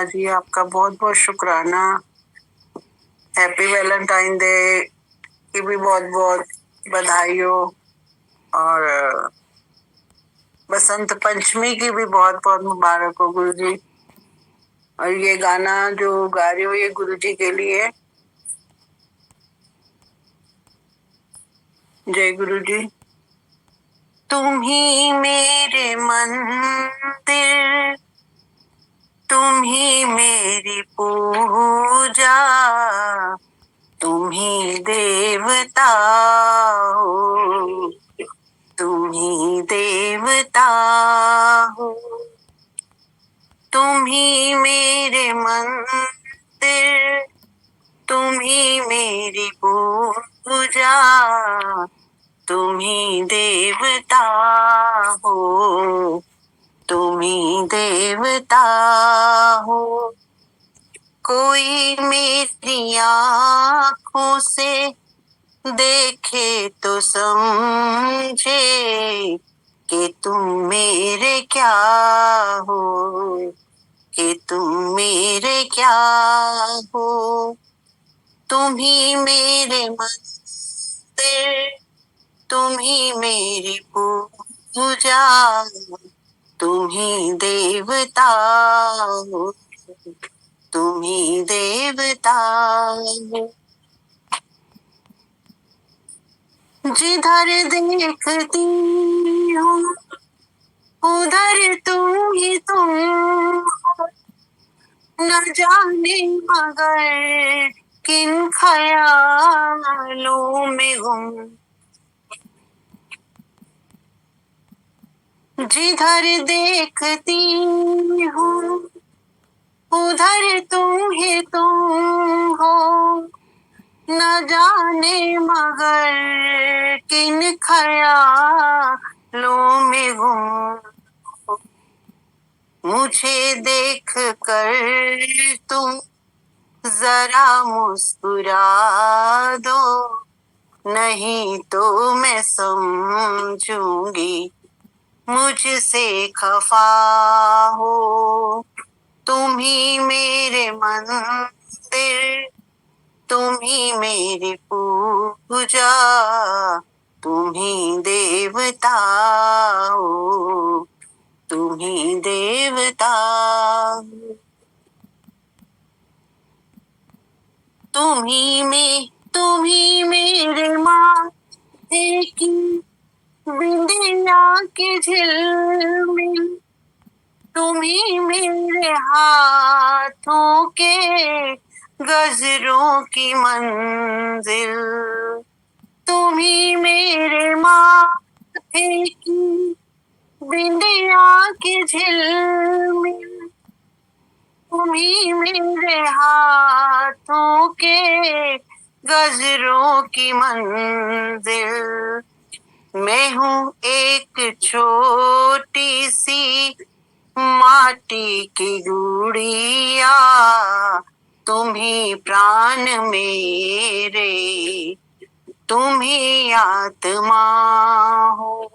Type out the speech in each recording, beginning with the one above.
जी आपका बहुत बहुत शुक्राना। हैप्पी वैलेंटाइन डे की भी बहुत बहुत बधाई हो, और बसंत पंचमी की भी बहुत बहुत मुबारक हो गुरु जी। और ये गाना जो गा रही हो ये गुरु जी के लिए। जय गुरु जी। तुम ही मेरे मंदिर, तुम ही मेरी पूजा, तुम ही देवता हो, तुम ही देवता हो। तुम ही मेरे मंदिर, तुम ही मेरी पूजा, तुम ही देवता हो, तुम ही देवता हो। कोई मेरी आँखों से देखे तो समझे कि तुम मेरे क्या हो, कि तुम मेरे क्या हो। तुम ही मेरे मंदिर, तुम ही मेरी पूजा, तुम ही देवता हो, तुम ही देवता हो। जिधर देखती हूँ उधर तुम ही तुम हो, न जाने मगर किन ख्यालों में गुम। जिधर देखती हूँ उधर तुम ही तुम हो, न जाने मगर किन ख्यालों में गुम। मुझे देख कर तुम जरा मुस्कुरा दो, नहीं तो मैं समझूंगी मुझसे खफा हो। तुम ही मेरे मंदिर, तुम ही मेरी पूजा, तुम ही देवता हो, तुम ही देवता हो। तुम ही मेरे माथे की बिंदिया की झिलमिल, तुम ही मेरे हाथों के गजरों की मंजिल। तुम ही मेरे माथे की बिंदिया की झिलमिल, तुम ही मेरे हाथों के गजरों की मंजिल। मैं हूँ एक छोटी सी माटी की गुड़िया, तुम ही प्राण मेरे, तुम ही आत्मा हो।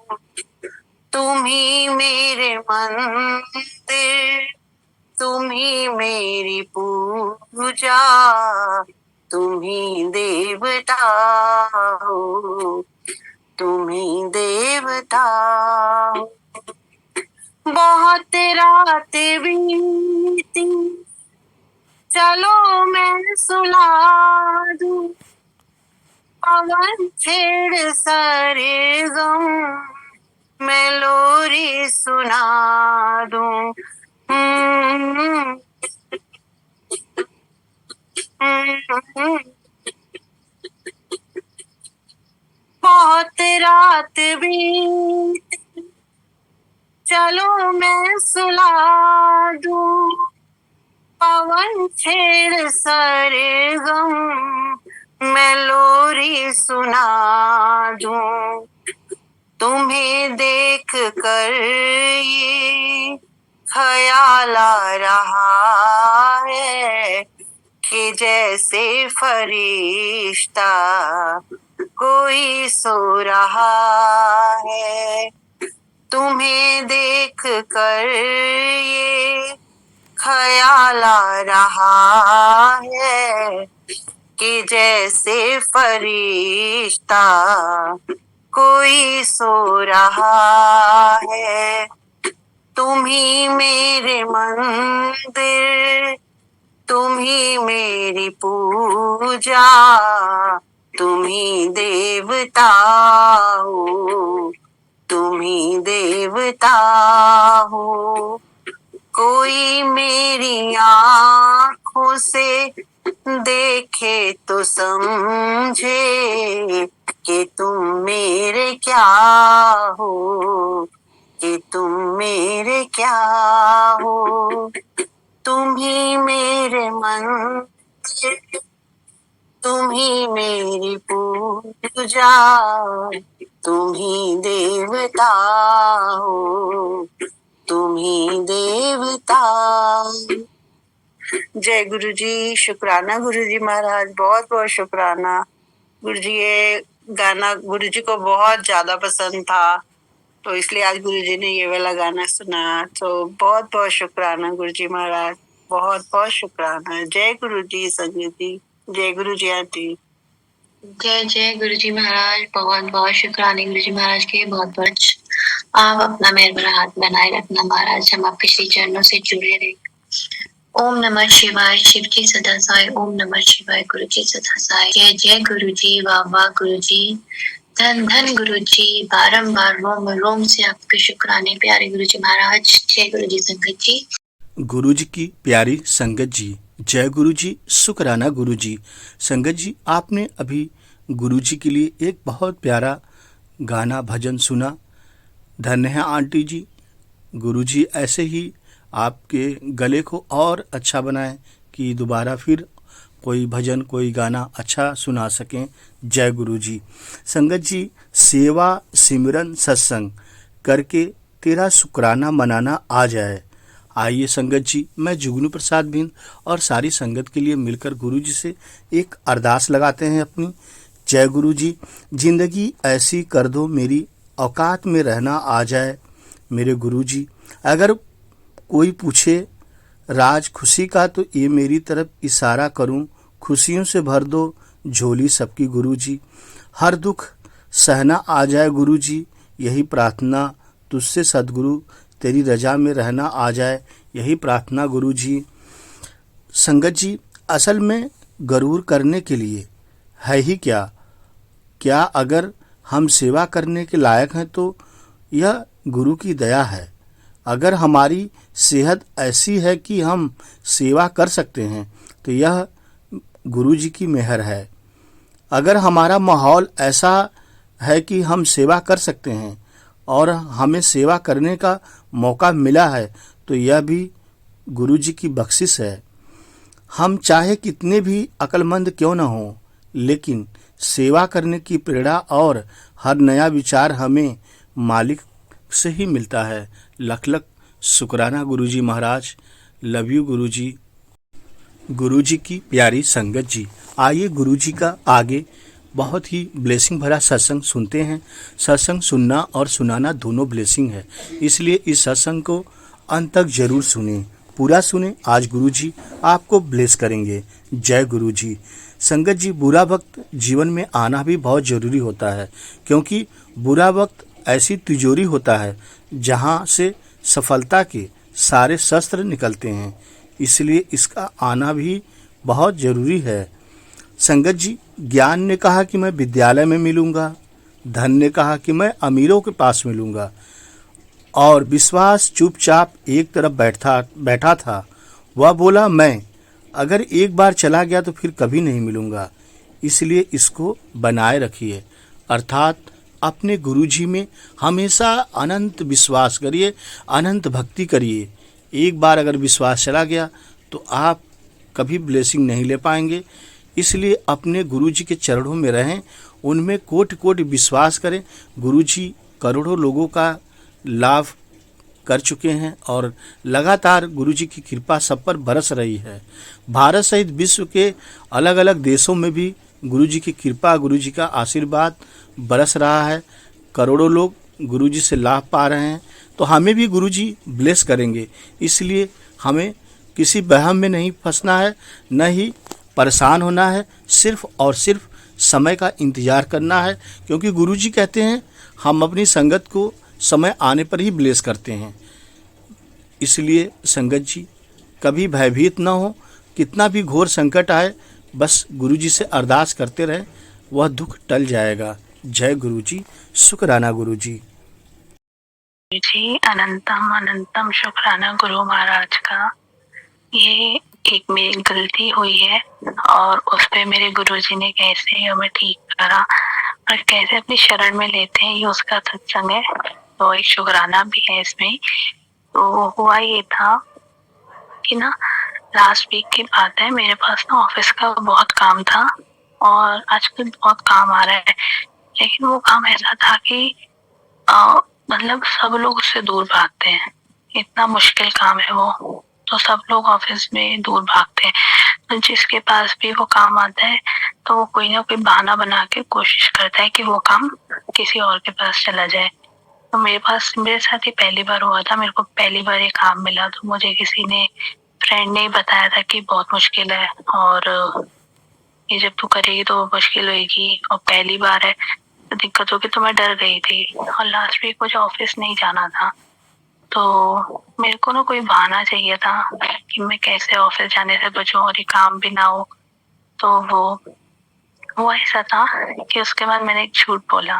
तुम ही मेरे मंदिर, तुम ही मेरी पूजा, तुम ही देवता हो, तुम ही देवता हो। बहुत रात बीती, चलो मैं सुला दूं, पवन छेड़ सारे गम, मैं लोरी सुना दूं। बहुत रात बीती, चलो मैं सुला दूं, पवन छेड़ सारे गम, मैं लोरी सुना दूं। तुम्हें देख कर ये ख्याल आ रहा है कि जैसे फरिश्ता कोई सो रहा है। तुम्हें देख कर ये ख्याल आ रहा है कि जैसे फरिश्ता कोई सो रहा है। तुम ही मेरे मंदिर, तुम ही मेरी पूजा, तुम ही देवता हो, तुम ही देवता हो। कोई मेरी आँखों से देखे तो समझे कि तुम मेरे क्या हो, कि तुम मेरे क्या हो। तुम ही मेरे मंदिर, तुम ही मेरी पूजा, तुम ही देवता हो, तुम ही देवता। जय गुरु जी, शुक्राना गुरु जी महाराज, बहुत बहुत शुक्राना। गुरु जी ये गाना गुरु जी को बहुत ज्यादा पसंद था, तो इसलिए आज गुरु जी ने ये वाला गाना सुना। तो बहुत बहुत शुक्राना गुरु जी महाराज, बहुत बहुत शुक्राना। जय गुरु जी संगत जी, जय गुरु जी आंटी। जय जय गुरु जी महाराज, बहुत बहुत शुक्राने गुरु जी महाराज के। बहुत बहुत आप अपना मेहर भरा हाथ बनाए रखना महाराज, हम आपके श्री चरणों से जुड़े रहे। ओम नमः शिवाय, शिव जी सदा साय। ओम नमः शिवाय, गुरु जी सदा साय। जय जय गुरु जी, वाह वाह गुरु जी, धन धन गुरु जी। बारंबार रोम रोम से आपके शुक्राने प्यारे गुरु जी महाराज। जय गुरु जी संगत जी। गुरु जी की प्यारी संगत जी, जय गुरु जी, शुक्राना गुरु जी। संगत जी, आपने अभी गुरु जी के लिए एक बहुत प्यारा गाना भजन सुना। धन्य है आंटी जी। गुरु जी ऐसे ही आपके गले को और अच्छा बनाएं कि दोबारा फिर कोई भजन कोई गाना अच्छा सुना सकें। जय गुरु जी। संगत जी, सेवा सिमरन सत्संग करके तेरा शुक्राना मनाना आ जाए। आइए संगत जी, मैं जुगनू प्रसाद बिंद और सारी संगत के लिए मिलकर गुरु जी से एक अरदास लगाते हैं अपनी। जय गुरु जी। जिंदगी ऐसी कर दो मेरी औकात में रहना आ जाए मेरे गुरु जी। अगर कोई पूछे राज खुशी का तो ये मेरी तरफ इशारा करूं, खुशियों से भर दो झोली सबकी गुरु जी। हर दुख सहना आ जाए गुरु जी, यही प्रार्थना तुझसे सद्गुरु, तेरी रजा में रहना आ जाए, यही प्रार्थना गुरु जी। संगत जी, असल में गरूर करने के लिए है ही क्या? क्या अगर हम सेवा करने के लायक हैं तो यह गुरु की दया है। अगर हमारी सेहत ऐसी है कि हम सेवा कर सकते हैं तो यह गुरु जी की मेहर है। अगर हमारा माहौल ऐसा है कि हम सेवा कर सकते हैं और हमें सेवा करने का मौका मिला है तो यह भी गुरु जी की बख्शिश है। हम चाहे कितने भी अक्लमंद क्यों न हों, लेकिन सेवा करने की प्रेरणा और हर नया विचार हमें मालिक से ही मिलता है। लख लख शुक्राना गुरु जी महाराज। लव यू गुरु जी। गुरु जी की प्यारी संगत जी, आइए गुरु जी का आगे बहुत ही ब्लेसिंग भरा सत्संग सुनते हैं। सत्संग सुनना और सुनाना दोनों ब्लेसिंग है, इसलिए इस सत्संग को अंत तक जरूर सुने, पूरा सुने। आज गुरु जी आपको ब्लेस करेंगे। जय गुरु जी। संगत जी, बुरा वक्त जीवन में आना भी बहुत ज़रूरी होता है, क्योंकि बुरा वक्त ऐसी तिजोरी होता है जहाँ से सफलता के सारे शस्त्र निकलते हैं, इसलिए इसका आना भी बहुत ज़रूरी है। संगत जी, ज्ञान ने कहा कि मैं विद्यालय में मिलूँगा, धन ने कहा कि मैं अमीरों के पास मिलूँगा, और विश्वास चुपचाप एक तरफ बैठा था। वह बोला मैं अगर एक बार चला गया तो फिर कभी नहीं मिलूँगा। इसलिए इसको बनाए रखिए, अर्थात अपने गुरुजी में हमेशा अनंत विश्वास करिए, अनंत भक्ति करिए। एक बार अगर विश्वास चला गया तो आप कभी ब्लेसिंग नहीं ले पाएंगे। इसलिए अपने गुरुजी के चरणों में रहें, उनमें कोटि कोटि विश्वास करें। गुरुजी करोड़ों लोगों का लाभ कर चुके हैं और लगातार गुरुजी की कृपा सब पर बरस रही है। भारत सहित विश्व के अलग अलग देशों में भी गुरुजी की कृपा, गुरुजी का आशीर्वाद बरस रहा है। करोड़ों लोग गुरुजी से लाभ पा रहे हैं, तो हमें भी गुरुजी ब्लेस करेंगे। इसलिए हमें किसी वहम में नहीं फंसना है, न ही परेशान होना है, सिर्फ और सिर्फ समय का इंतज़ार करना है, क्योंकि गुरुजी कहते हैं हम अपनी संगत को समय आने पर ही ब्लेस करते हैं। इसलिए संगत जी कभी भयभीत ना हो, कितना भी घोर संकट आए, बस गुरुजी से अरदास करते रहें, वह दुख टल जाएगा। जय गुरुजी, शुक्राना गुरुजी। जी अनंतम अनंतम शुक्राना गुरु महाराज का। ये एक मेरी गलती हुई है और उस पे मेरे गुरुजी ने कैसे हमें ठीक करा और कैसे अपनी शरण में लेते हैं, ये उसका सत्संग है। तो एक शुक्राना भी है इसमें। तो हुआ ये था कि ना, लास्ट वीक की बात है, मेरे पास ना ऑफिस का बहुत काम था और आजकल बहुत काम आ रहा है, लेकिन वो काम ऐसा था कि मतलब सब लोग उससे दूर भागते हैं। इतना मुश्किल काम है वो, तो सब लोग ऑफिस में दूर भागते हैं। तो जिसके पास भी वो काम आता है तो वो कोई ना कोई बहाना बना के कोशिश करता है कि वो काम किसी और के पास चला जाए। तो मेरे साथ ही पहली बार हुआ था। मेरे को पहली बार ये काम मिला, तो मुझे किसी ने, फ्रेंड ने बताया था कि बहुत मुश्किल है और ये जब तू करेगी तो मुश्किल होगी और पहली बार है तो दिक्कत होगी। तो मैं डर गई थी और लास्ट वीक मुझे ऑफिस नहीं जाना था, तो मेरे को ना कोई बहाना चाहिए था कि मैं कैसे ऑफिस जाने से बचूं और ये काम भी ना हो। तो वो ऐसा था कि उसके बाद मैंने एक झूठ बोला।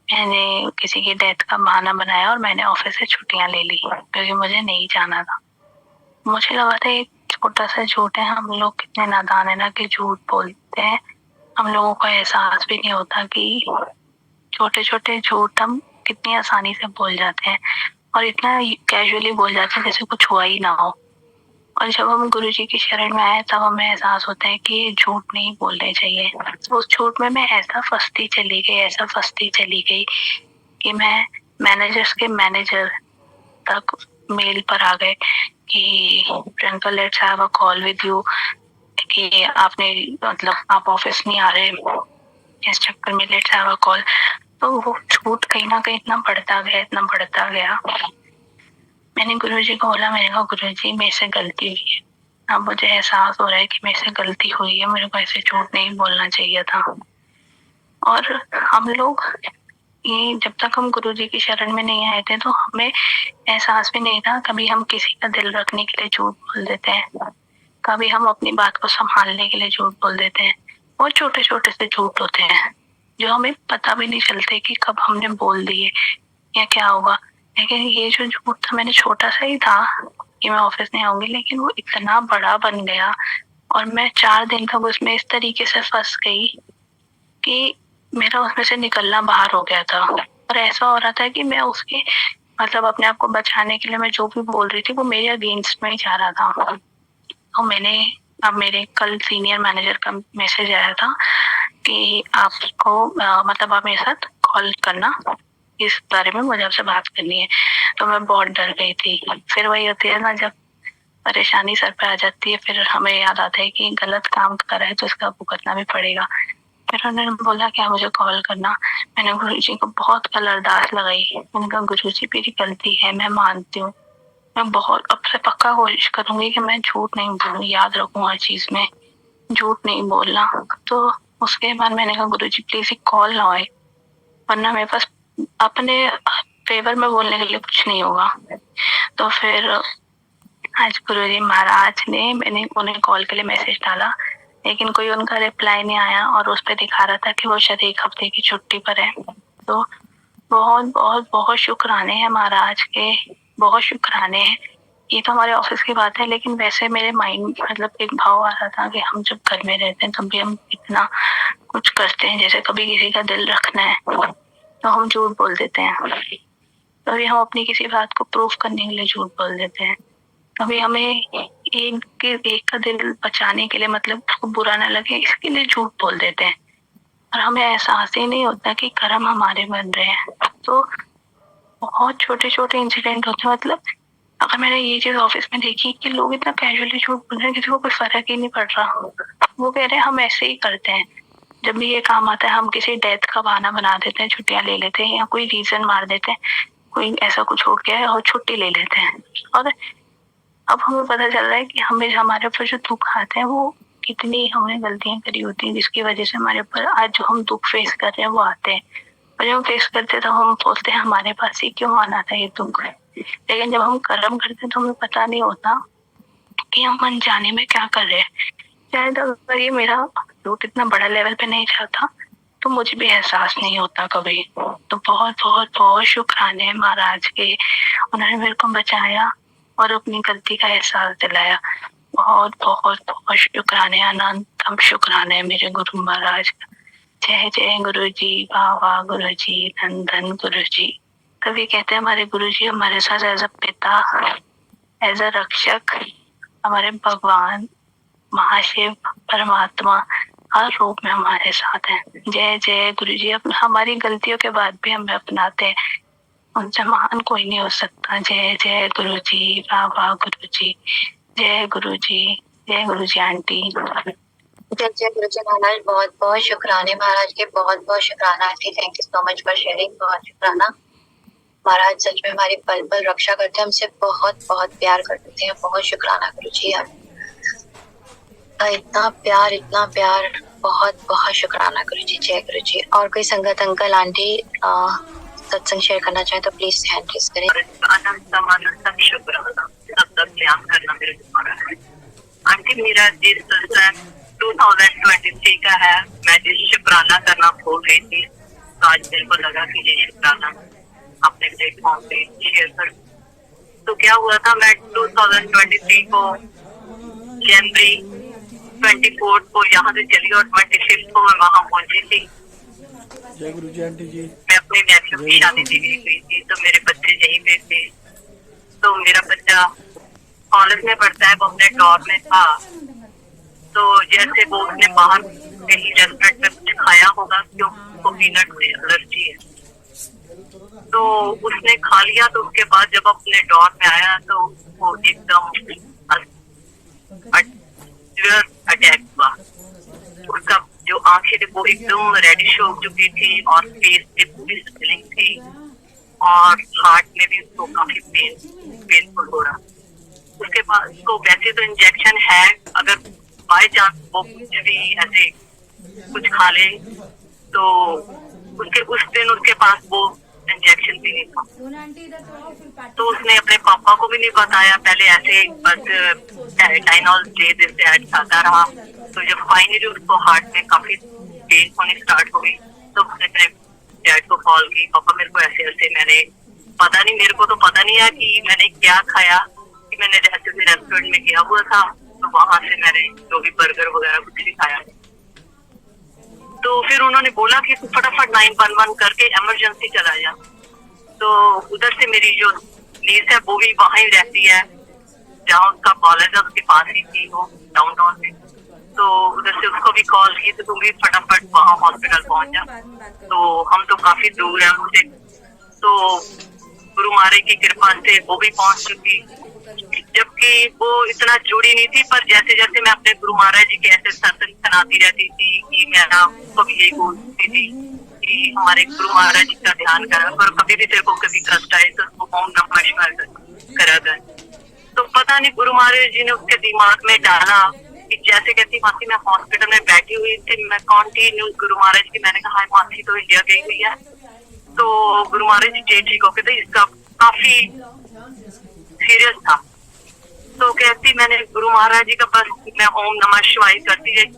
मैंने किसी की डेथ का बहाना बनाया और मैंने ऑफिस से छुट्टियां ले ली क्योंकि मुझे नहीं जाना था। मुझे लगा था एक छोटा सा झूठ है, हम लोग कितने नादान है ना कि झूठ बोलते हैं। हम लोगों को एहसास भी नहीं होता कि छोटे छोटे झूठ हम कितनी आसानी से बोल जाते हैं और इतना कैजुअली बोल जाते हैं जैसे कुछ हुआ ही ना हो। और जब हम गुरु जी की शरण में आए तब हमें एहसास होता है कि ये झूठ नहीं बोलने चाहिए। तो उस झूठ में मैं ऐसा फंसती चली गई कि मैं मैनेजर्स के मैनेजर तक मेल पर आ गए कि Priyanka let's have a call with you, कि आपने मतलब आप ऑफिस नहीं आ रहे, इस चक्कर में लेट्स हैव अ कॉल। तो वो झूठ कहीं ना कहीं इतना बढ़ता गया। मैंने गुरुजी को बोला, मैंने कहा गुरुजी मेरे से गलती हुई है, अब मुझे एहसास हो रहा है कि मेरे से गलती हुई है, मेरे को ऐसे झूठ नहीं बोलना चाहिए था। और हम लोग ये जब तक हम गुरुजी की शरण में नहीं आए थे तो हमें एहसास भी नहीं था। कभी हम किसी का दिल रखने के लिए झूठ बोल देते हैं, कभी हम अपनी बात को संभालने के लिए झूठ बोल देते हैं। बहुत छोटे छोटे से झूठ होते हैं जो हमें पता भी नहीं चलते कि कब हमने बोल दिए या क्या होगा। लेकिन ये जो झूठ था, मैंने छोटा सा ही था कि मैं ऑफिस नहीं आऊंगी, लेकिन वो इतना बड़ा बन गया और मैं 4 दिन तक उसमें इस तरीके से फंस गई कि मेरा उसमें से निकलना बाहर हो गया था। और ऐसा हो रहा था कि मैं उसके मतलब अपने आप को बचाने के लिए मैं जो भी बोल रही थी वो मेरे अगेंस्ट में ही जा रहा था। तो मेरे कल सीनियर मैनेजर का मैसेज आया था कि आपको मतलब आप मेरे साथ कॉल करना, इस बारे में मुझे आपसे बात करनी है। तो मैं बहुत डर गई थी। फिर वही होती है ना, जब परेशानी सर पे आ जाती है फिर हमें याद आता है कि गलत काम कर रहा है तो इसका भुगतना भी पड़ेगा। फिर उन्होंने बोला कि आप मुझे कॉल करना। मैंने गुरुजी को बहुत कल अरदास लगाई। मैंने कहा गुरुजी मेरी गलती है, मैं मानती हूँ, मैं बहुत अब से पक्का कोशिश करूंगी कि मैं झूठ नहीं बोलूँ, याद रखूँ हर चीज में, झूठ नहीं बोलना। तो उसके बाद मैंने कहा गुरुजी प्लीज एक कॉल ना आए, वरना मेरे पास अपने फेवर में बोलने के लिए कुछ नहीं होगा। तो फिर आज गुरुजी महाराज ने, मैंने उन्हें कॉल के लिए मैसेज डाला लेकिन कोई उनका रिप्लाई नहीं आया और उस पर दिखा रहा था कि वो शायद 1 हफ्ते की छुट्टी पर है। तो बहुत बहुत बहुत शुक्राने हैं महाराज के, बहुत शुक्राने हैं। ये तो हमारे ऑफिस की बात है, लेकिन वैसे मेरे माइंड मतलब एक भाव आ रहा था कि हम जब घर में रहते हैं तब भी हम इतना कुछ करते हैं, जैसे कभी किसी का दिल रखना है तो हम झूठ बोल देते हैं, कभी हम अपनी किसी बात को प्रूफ करने के लिए झूठ बोल देते हैं, कभी हमें एक का दिल बचाने के लिए, मतलब उसको बुरा ना लगे इसके लिए झूठ बोल देते हैं और हमें एहसास ही नहीं होता कि कर्म हमारे बन रहे हैं। तो बहुत छोटे छोटे इंसिडेंट होते हैं। मतलब अगर मैंने ये चीज ऑफिस में देखी कि लोग इतना कैजुअली झूठ बोल रहे हैं, किसी को कोई फर्क ही नहीं पड़ रहा, वो कह रहे हैं हम ऐसे ही करते हैं, जब भी ये काम आता है हम किसी डेथ का बहाना बना देते हैं, छुट्टियां ले लेते हैं या कोई रीजन मार देते हैं, कोई ऐसा कुछ हो गया है और छुट्टी ले लेते हैं। और अब हमें पता चल रहा है कि हमें हमारे ऊपर जो दुख आते हैं वो कितनी हमने गलतियां करी होती हैं, जिसकी वजह से हमारे ऊपर आज जो हम दुख फेस कर रहे हैं वो आते हैं। और जब हम फेस करते हैं तो हम सोचते हैं हमारे पास ही क्यों आना था ये दुख, लेकिन जब हम कर्म करते हैं तो हमें पता नहीं होता कि हम अनजाने में क्या कर रहे हैं। शायद अगर ये मेरा रूट इतना बड़ा लेवल पे नहीं जाता तो मुझे भी एहसास नहीं होता कभी। तो बहुत बहुत बहुत शुक्राने हैं महाराज के, उन्होंने मेरे को बचाया और अपनी गलती का एहसास दिलाया। बहुत बहुत बहुत शुक्राने, अनंतम शुक्राने मेरे गुरु महाराज। जय जय गुरु जी, वाह वाह गुरु जी, धन धन गुरु जी। कभी कहते हैं हमारे गुरु जी हमारे साथ एज अ पिता, एज अ रक्षक, हमारे भगवान, महाशिव, परमात्मा हर रूप में हमारे साथ हैं। जय जय गुरु जी। हमारी गलतियों के बाद भी हमें अपनाते हैं, उनसे महान कोई नहीं हो सकता। जय जय गुरु जी, वाह वाह गुरु जी। जय गुरु जी, जय गुरु जी आंटी। जय जय गुरु जी महाराज, बहुत बहुत शुक्राने महाराज के, बहुत बहुत शुक्राना aunty, thank you so much for sharing. बहुत शुक्राना महाराज, सच में हमारी पल पल रक्षा करते हैं, हमसे बहुत बहुत प्यार करते हैं। बहुत शुक्राना गुरु जी, इतना प्यार, बहुत बहुत शुक्राना गुरु जी। जय गुरु जी। और कोई संगत अंकल आंटी सत्संग शेयर करना चाहे तो प्लीज हैंड रेज करें। अनंतम शुक्राना, सब ध्यान करना मेरे द्वारा। आंटी मेरा जिस 2023 का है, मैं जिस शुक्राना करना भूल गई थी, तो आज मेरे को लगा कि ये शुक्राना अपने प्लेटफॉर्म पे शेयर कर। तो क्या हुआ था, मैं 2023 को जनवरी 24 को यहाँ से चली और 25 को मैं वहाँ पहुंची थी। जय गुरु जी आंटी जी। मैं अपने नेफ्यू की शादी के लिए गई थी, तो मेरे बच्चे यहीं पे थे। तो मेरा बच्चा कॉलेज में पढ़ता है, वो अपने डॉर में था। तो जैसे वो उसने बाहर कहीं रेस्टोरेंट में कुछ खाया होगा, क्योंकि उसको पीनट से एलर्जी है, तो उसने खा लिया। तो उसके बाद जब अपने डॉर में आया तो वो एकदम अटैक हुआ। उसका जो आंखें थी वो एकदम रेडिश हो चुकी थी और फेस पे पूरी स्वेलिंग थी और हार्ट में भी उसको काफी पेनफुल हो रहा। उसके बाद उसको वैसे तो इंजेक्शन है, अगर बाय चांस वो कुछ भी ऐसे कुछ खा ले तो उस दिन उसके पास वो इंजेक्शन भी नहीं था। तो उसने अपने पापा को भी नहीं बताया, पहले ऐसे बस टाइनॉल दे देते खाता रहा। तो जब फाइनली उसको हार्ट में काफी पेन होने स्टार्ट हो गई तो उसने अपने डैड को कॉल की, पापा मेरे को ऐसे ऐसे, मेरे को तो पता नहीं है कि मैंने क्या खाया, कि मैंने ऐसे रेस्टोरेंट में गया हुआ था तो वहां से मैंने जो भी बर्गर वगैरह कुछ भी खाया। तो फिर उन्होंने बोला कि तू फटाफट 911 करके इमरजेंसी चला जा। तो उधर से मेरी जो नीस है वो भी वहां ही रहती है जहाँ उसका कॉलेज है, उसके पास ही थी वो डाउनटाउन में। तो उधर से उसको भी कॉल की तो तुम भी फटाफट वहाँ हॉस्पिटल पहुंच जा। तो हम तो काफी दूर है उससे, तो गुरु महाराज की कृपा से वो भी पहुंच चुकी, जबकि वो इतना जुड़ी नहीं थी। पर जैसे जैसे मैं अपने गुरु महाराज जी के ऐसे सत्संग सुनाती रहती थी कि मैं कभी यही बोलती थी कि हमारे गुरु महाराज जी का ध्यान करा, और कभी भी तेरे को कभी कष्ट आए तो उसको ओम नमः शिवाय करा कर। तो पता नहीं गुरु महाराज जी ने उसके दिमाग में डाला कि जैसे कहती मासी मैं हॉस्पिटल में बैठी हुई थी, मैं कंटिन्यू गुरु महाराज की, मैंने कहा मासी तो इंडिया गई हुई है। तो गुरु महाराज जी ठीक हो गए थे, इसका काफी सीरियस था। तो कहती मैंने गुरु महाराज जी का बस मैं ओम नमः शिवाय करती गई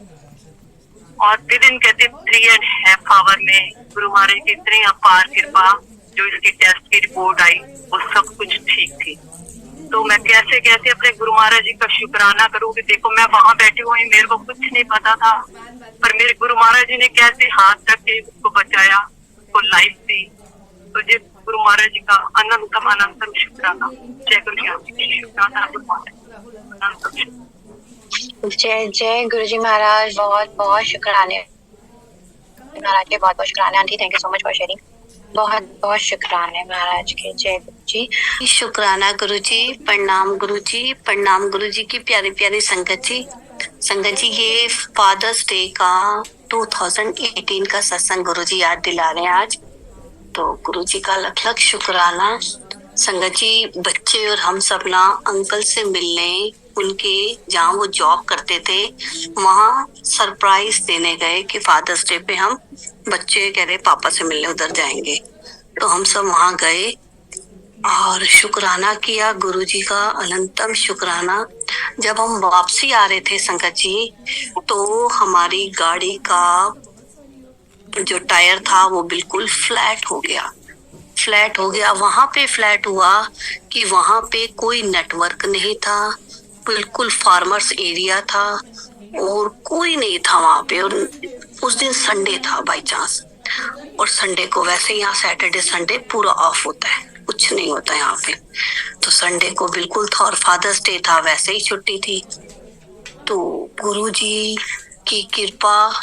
और विद इन कहते 3.5 आवर में गुरु महाराज की इतनी अपार कृपा, जो इसकी टेस्ट की रिपोर्ट आई वो सब कुछ ठीक थी। तो मैं कैसे कैसे अपने गुरु महाराज जी का शुक्राना करूँ कि देखो मैं वहां बैठी हुई, मेरे को कुछ नहीं पता था, पर मेरे गुरु महाराज जी ने कैसे हाथ रख के उसको बचाया, उसको लाइफ दी। तो ये गुरु महाराज जी का अनंतम शुक्राना। जय गुरु जी, शुक्राना जय जय गुरु जी महाराज, बहुत बहुत शुक्राने महाराज के, बहुत बहुत शुक्राने aunty, thank you so much for sharing. बहुत बहुत शुक्राने महाराज के। जय गुरु जी। शुक्राना गुरु जी, प्रणाम गुरु जी, प्रणाम गुरु जी की प्यारी प्यारी संगत जी। संगत जी ये फादर्स डे का 2018 का सत्संग गुरु जी याद दिला रहे हैं आज। तो गुरु जी का लख लख शुक्राना। संगत जी, बच्चे और हम सब ना अंकल से मिलने उनके जहाँ वो जॉब करते थे वहाँ सरप्राइज देने गए कि फादर्स डे पे हम बच्चे कह रहे पापा से मिलने उधर जाएंगे। तो हम सब वहाँ गए और शुक्राना किया, गुरुजी का अनंतम शुक्राना। जब हम वापसी आ रहे थे संगत जी, तो हमारी गाड़ी का जो टायर था वो बिल्कुल फ्लैट हो गया। वहां पे फ्लैट हुआ कि वहां पे कोई नेटवर्क नहीं था, बिल्कुल फार्मर्स एरिया था और कोई नहीं था वहां पे। और उस दिन संडे था बाय चांस, और संडे को वैसे यहाँ सैटरडे संडे पूरा ऑफ होता है, कुछ नहीं होता यहाँ पे। तो संडे को बिल्कुल था और फादर्स डे था, वैसे ही छुट्टी थी। तो गुरुजी की कृपा,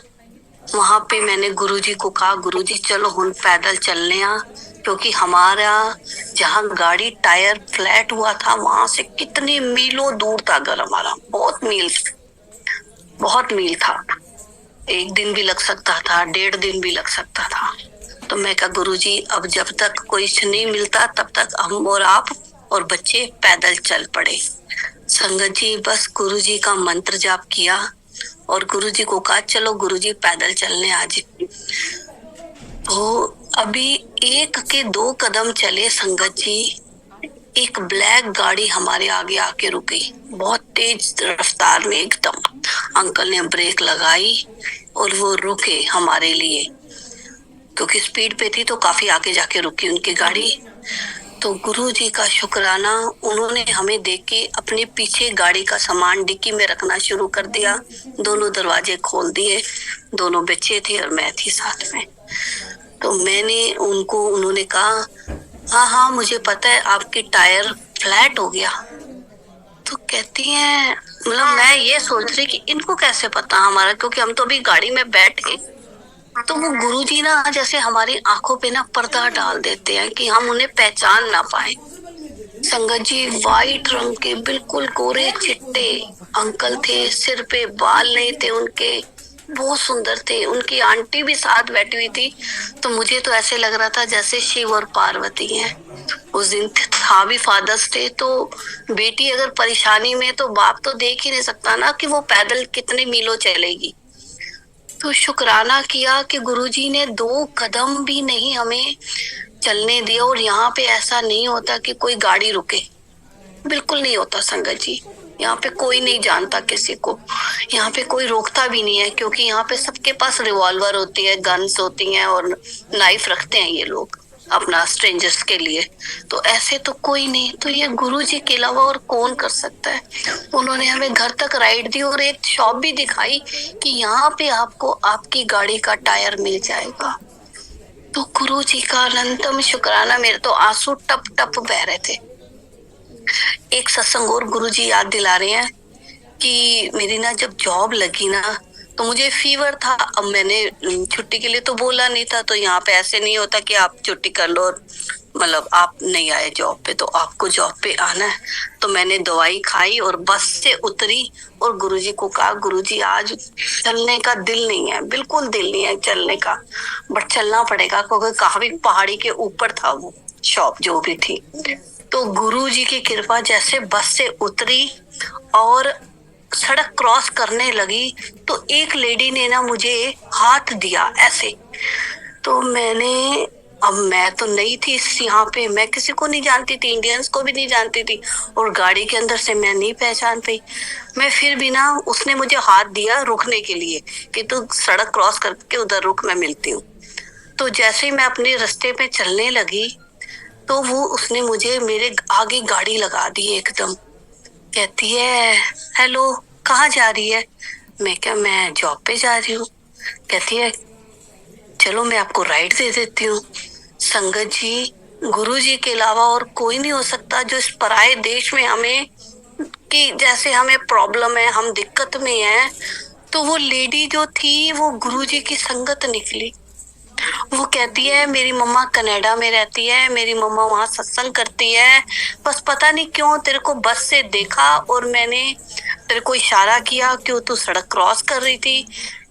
वहां पे मैंने गुरुजी को कहा, गुरुजी चलो हम पैदल चलने आ, क्योंकि हमारा जहाँ गाड़ी टायर फ्लैट हुआ था वहां से कितने मीलों दूर था घर हमारा, बहुत मील था। एक दिन भी लग सकता था, 1.5 दिन भी लग सकता था। तो मैं कहा गुरुजी अब जब तक कोई नहीं मिलता तब तक हम और आप और बच्चे पैदल चल पड़े। संगत जी बस गुरुजी का मंत्र जाप किया और गुरुजी को कहा चलो गुरुजी पैदल चलने आज। तो अभी 1 के 2 कदम चले संगत जी, एक ब्लैक गाड़ी हमारे आगे आके रुकी, बहुत तेज रफ्तार में एकदम। अंकल ने ब्रेक लगाई और वो रुके हमारे लिए, क्योंकि स्पीड पे थी तो काफी आगे जाके रुकी उनकी गाड़ी। तो गुरुजी का शुक्राना, उन्होंने हमें देख के अपने पीछे गाड़ी का सामान डिक्की में रखना शुरू कर दिया, दोनों दरवाजे खोल दिए। दोनों बच्चे थे और मैं थी साथ में। तो उन्होंने कहा हाँ मुझे पता है आपकी टायर फ्लैट हो गया। तो कहती है, मतलब मैं ये सोच रही कि इनको कैसे पता हमारा, क्योंकि हम तो अभी गाड़ी में बैठ गए। तो वो गुरुजी ना जैसे हमारी आंखों पे ना पर्दा डाल देते हैं कि हम उन्हें पहचान ना पाए। संगत जी वाइट रंग के बिल्कुल गोरे चिट्टे अंकल थे, सिर पे बाल नहीं थे उनके, बहुत सुंदर थे। उनकी आंटी भी साथ बैठी हुई थी, तो मुझे तो ऐसे लग रहा था जैसे शिव और पार्वती हैं। उस दिन था भी फादर्स डे, तो बेटी अगर परेशानी में तो बाप तो देख ही नहीं सकता ना कि वो पैदल कितने मीलों चलेगी। तो शुक्राना किया कि गुरुजी ने 2 कदम भी नहीं हमें चलने दिया। और यहाँ पे ऐसा नहीं होता कि कोई गाड़ी रुके, बिल्कुल नहीं होता संगत जी। यहाँ पे कोई नहीं जानता किसी को, यहाँ पे कोई रोकता भी नहीं है, क्योंकि यहाँ पे सबके पास रिवॉल्वर होती है, गन्स होती हैं और नाइफ रखते हैं ये लोग अपना स्ट्रेंजर्स के लिए। तो ऐसे तो कोई नहीं, तो ये गुरुजी के अलावा और कौन कर सकता है। उन्होंने हमें घर तक राइड दी और एक शॉप भी दिखाई कि यहाँ पे आपको आपकी गाड़ी का टायर मिल जाएगा। तो गुरुजी का अनंतम शुक्राना, मेरे तो आंसू टप टप बह रहे थे। एक सत्संग और गुरुजी याद दिला रहे हैं कि मेरी ना जब जॉब लगी ना तो मुझे फीवर था। अब मैंने छुट्टी के लिए तो बोला नहीं था, तो यहाँ पे ऐसे नहीं होता कि आप छुट्टी कर लो, मतलब आप नहीं आए जॉब पे तो आपको जॉब पे आना है। तो मैंने दवाई खाई और बस से उतरी और गुरुजी को कहा गुरुजी आज चलने का दिल नहीं है, बिल्कुल दिल नहीं है चलने का, बट चलना पड़ेगा, क्योंकि काफी पहाड़ी के ऊपर था वो शॉप जो भी थी। तो गुरुजी की कृपा, जैसे बस से उतरी और सड़क क्रॉस करने लगी तो एक लेडी ने ना मुझे हाथ दिया ऐसे। तो अब मैं तो नहीं थी यहाँ पे, मैं किसी को नहीं जानती थी, इंडियंस को भी नहीं जानती थी, और गाड़ी के अंदर से मैं नहीं पहचान पाई। मैं फिर भी ना, उसने मुझे हाथ दिया रुकने के लिए कि तू सड़क क्रॉस करके उधर रुक, मैं मिलती हूँ। तो जैसे ही मैं अपने रास्ते पे चलने लगी तो उसने मुझे मेरे आगे गाड़ी लगा दी एकदम। कहती है हेलो कहाँ जा रही है? मैं क्या, मैं जॉब पे जा रही हूँ। कहती है चलो मैं आपको राइड दे देती हूँ। संगत जी गुरुजी के अलावा और कोई नहीं हो सकता जो इस पराये देश में हमें, कि जैसे हमें प्रॉब्लम है, हम दिक्कत में हैं, तो वो लेडी जो थी वो गुरुजी की संगत निकली। वो कहती है मेरी मम्मा कनाडा में रहती है, मेरी मम्मा वहां सत्संग करती है, बस पता नहीं क्यों तेरे को बस से देखा और मैंने तेरे को इशारा किया, क्यों तू सड़क क्रॉस कर रही थी।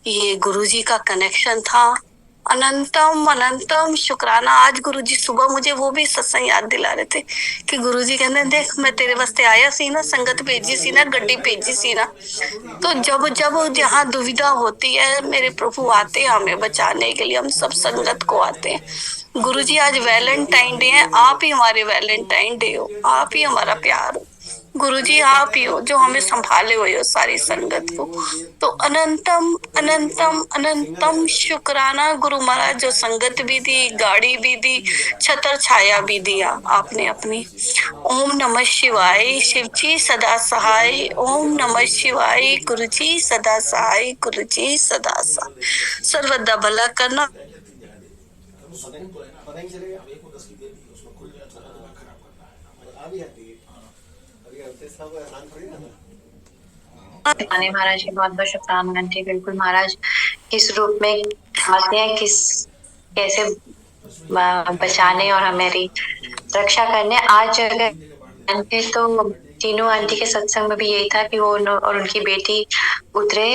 ये गुरुजी का कनेक्शन था अनंतम अनंतम शुक्राना। आज गुरुजी सुबह मुझे वो भी सत्संग याद दिला रहे थे कि गुरुजी कहते हैं, देख मैं तेरे वास्ते आया सी ना, संगत भेजी सी ना, गड्डी भेजी सी ना। तो जब जब जहाँ दुविधा होती है मेरे प्रभु आते हैं हमें बचाने के लिए, हम सब संगत को आते हैं। गुरुजी आज वैलेंटाइन डे है, आप ही हमारे वैलेंटाइन डे हो, आप ही हमारा प्यार हो गुरुजी, आप ही हो जो हमें संभाले हुए हो सारी संगत को। तो अनंतम अनंतम अनंतम शुक्राना गुरु महाराज, जो संगत भी दी, गाड़ी भी दी, छतर छाया भी दिया आपने अपनी। ओम नमः शिवाय, शिव जी सदा सहाय। ओम नमः शिवाय, गुरु जी सदा सहाय, गुरु जी सदा सहाय। सर्वदा भला करना। शुक्राने महाराज की बहुत बहुत शुक्राना आंटी। बिल्कुल महाराज किस रूप में आते हैं, किस कैसे बचाने और हमारी रक्षा करने। आज अगर आंटी तो तीनों आंटी के सत्संग में भी यही था कि वो और उनकी बेटी उतरे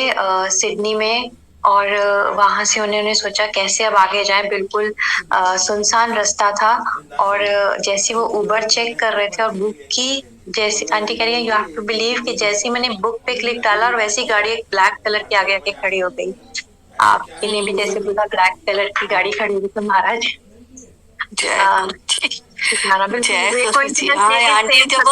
सिडनी में, और वहां से उन्होंने सोचा कैसे अब आगे जाए। बिल्कुल सुनसान रास्ता था, और जैसे वो उबर चेक कर रहे थे और बुक की, जैसे आंटी कह रही है, यू हैव टू बिलीव कि जैसे मैंने बुक पे क्लिक डाला और वैसी गाड़ी एक ब्लैक कलर की आगे आके खड़ी हो गई। आपके लिए भी जैसे बोला ब्लैक कलर की गाड़ी खड़ी हुई तो महाराज जय गुरु जी, जय ये गुरु जी। हाँ आंटी जब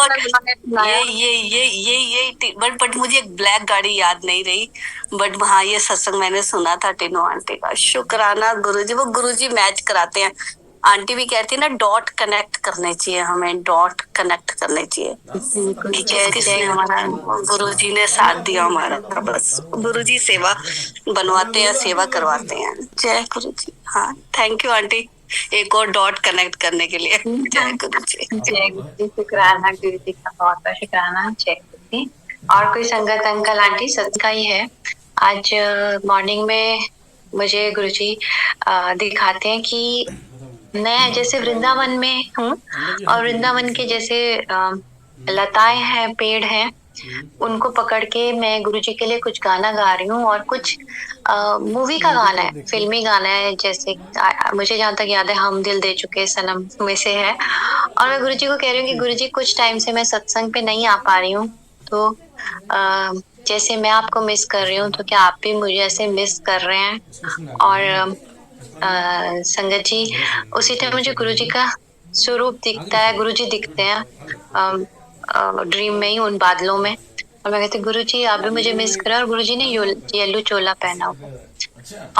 ये बट मुझे एक ब्लैक गाड़ी याद नहीं रही, बट हाँ ये सत्संग मैंने सुना था टीनू आंटी का। शुक्राना गुरुजी, वो गुरुजी मैच कराते हैं। आंटी भी कहती है ना, डॉट कनेक्ट करने चाहिए, हमें डॉट कनेक्ट करने चाहिए कि किस किसने हमारा, गुरुजी ने साथ दिया हमारा। बस गुरुजी सेवा बनवाते हैं, सेवा करवाते हैं। जय गुरु जी। हाँ थैंक यू आंटी, एक और डॉट कनेक्ट करने के लिए। जय गुरु जी। जय गुरु जी, शुक्राना गुरु जी का बहुत बहुत शुक्राना। जय गुरु जी। और कोई संगत अंकल आंटी सच का ही है। आज मॉर्निंग में मुझे गुरु जी दिखाते हैं कि मैं जैसे वृंदावन में हूँ, और वृंदावन के जैसे लताएं हैं, पेड़ हैं, उनको पकड़ के मैं गुरुजी के लिए कुछ गाना गा रही हूँ, और कुछ मूवी का गाना है, फिल्मी गाना है। जैसे मुझे जहाँ तक याद है, हम दिल दे चुके सनम में से है। और मैं गुरुजी को कह रही हूँ कि गुरुजी कुछ टाइम से मैं सत्संग पे नहीं आ पा रही हूँ, तो जैसे मैं आपको मिस कर रही हूँ, तो क्या आप भी मुझे ऐसे मिस कर रहे हैं। और संगत जी, उसी टाइम मुझे गुरुजी का स्वरूप दिखता है, गुरुजी दिखते हैं ड्रीम में ही, उन बादलों में। और मैं कहती, गुरुजी आप भी मुझे मिस कर रहे हैं। और गुरुजी ने येलो चोला पहना हुआ।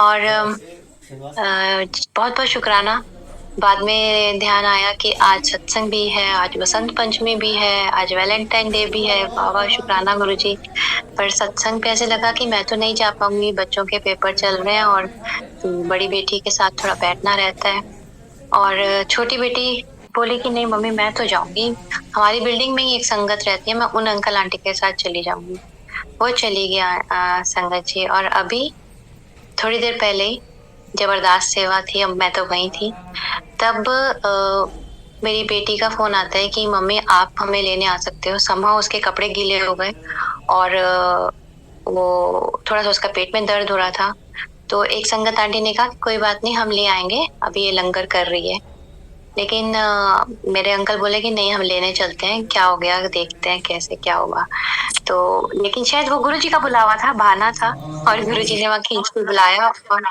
और बहुत बहुत शुक्राना। बाद में ध्यान आया कि आज सत्संग भी है, आज बसंत पंचमी भी है, आज वैलेंटाइन डे भी है। वाह शुक्राना गुरुजी। पर सत्संग पे ऐसे लगा कि मैं तो नहीं जा पाऊंगी, बच्चों के पेपर चल रहे हैं, और बड़ी बेटी के साथ थोड़ा बैठना रहता है। और छोटी बेटी बोली कि नहीं मम्मी मैं तो जाऊंगी, हमारी बिल्डिंग में ही एक संगत रहती है, मैं उन अंकल आंटी के साथ चली जाऊंगी। वो चली गया संगत जी। और अभी थोड़ी देर पहले ही जब अरदास सेवा थी, अब मैं तो वहीं थी, तब मेरी बेटी का फोन आता है कि मम्मी आप हमें लेने आ सकते हो। समहाउ उसके कपड़े गीले हो गए, और वो थोड़ा सा उसका पेट में दर्द हो रहा था। तो एक संगत आंटी ने कहा कि कोई बात नहीं, हम ले आएंगे, अभी ये लंगर कर रही है। लेकिन मेरे अंकल बोले कि नहीं हम लेने चलते हैं, क्या हो गया देखते हैं कैसे क्या होगा। तो लेकिन शायद वो गुरुजी का बुलावा था, बहाना था, और गुरुजी ने वहाँ खींच के बुलाया, और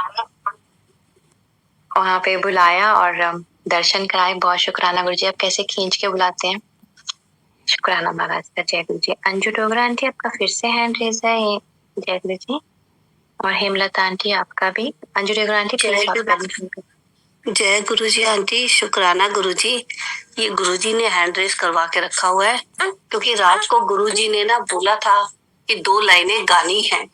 वहाँ पे बुलाया और दर्शन कराए। बहुत शुक्राना गुरुजी, आप कैसे खींच के बुलाते हैं। शुक्राना महाराज का। जय गुरु जी। अंजू डोगरा आंटी आपका फिर से हैंड रेज है। जय गुरु जी। और हेमलता आंटी आपका भी। अंजू डोगरा आंटी जय गुरु जी आंटी, शुक्राना गुरु जी। ये गुरु जी ने हैंड रेस करवा के रखा हुआ है, क्योंकि रात को गुरु जी ने ना बोला था कि 2 लाइनें गानी है,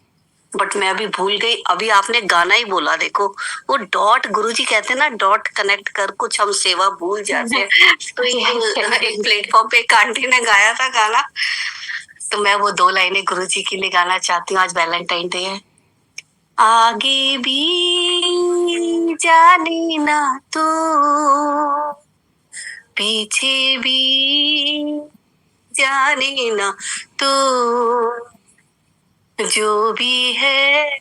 बट मैं अभी भूल गई। अभी आपने गाना ही बोला, देखो वो डॉट, गुरुजी कहते हैं ना डॉट कनेक्ट कर, कुछ हम सेवा भूल जाते हैं। तो एक प्लेटफॉर्म पे एक आंटी ने गाया था गाना, तो मैं वो 2 लाइनें गुरुजी के लिए गाना चाहती हूँ। आज वैलेंटाइन डे है। आगे भी जाने ना तू, पीछे भी जाने ना तू, जो भी है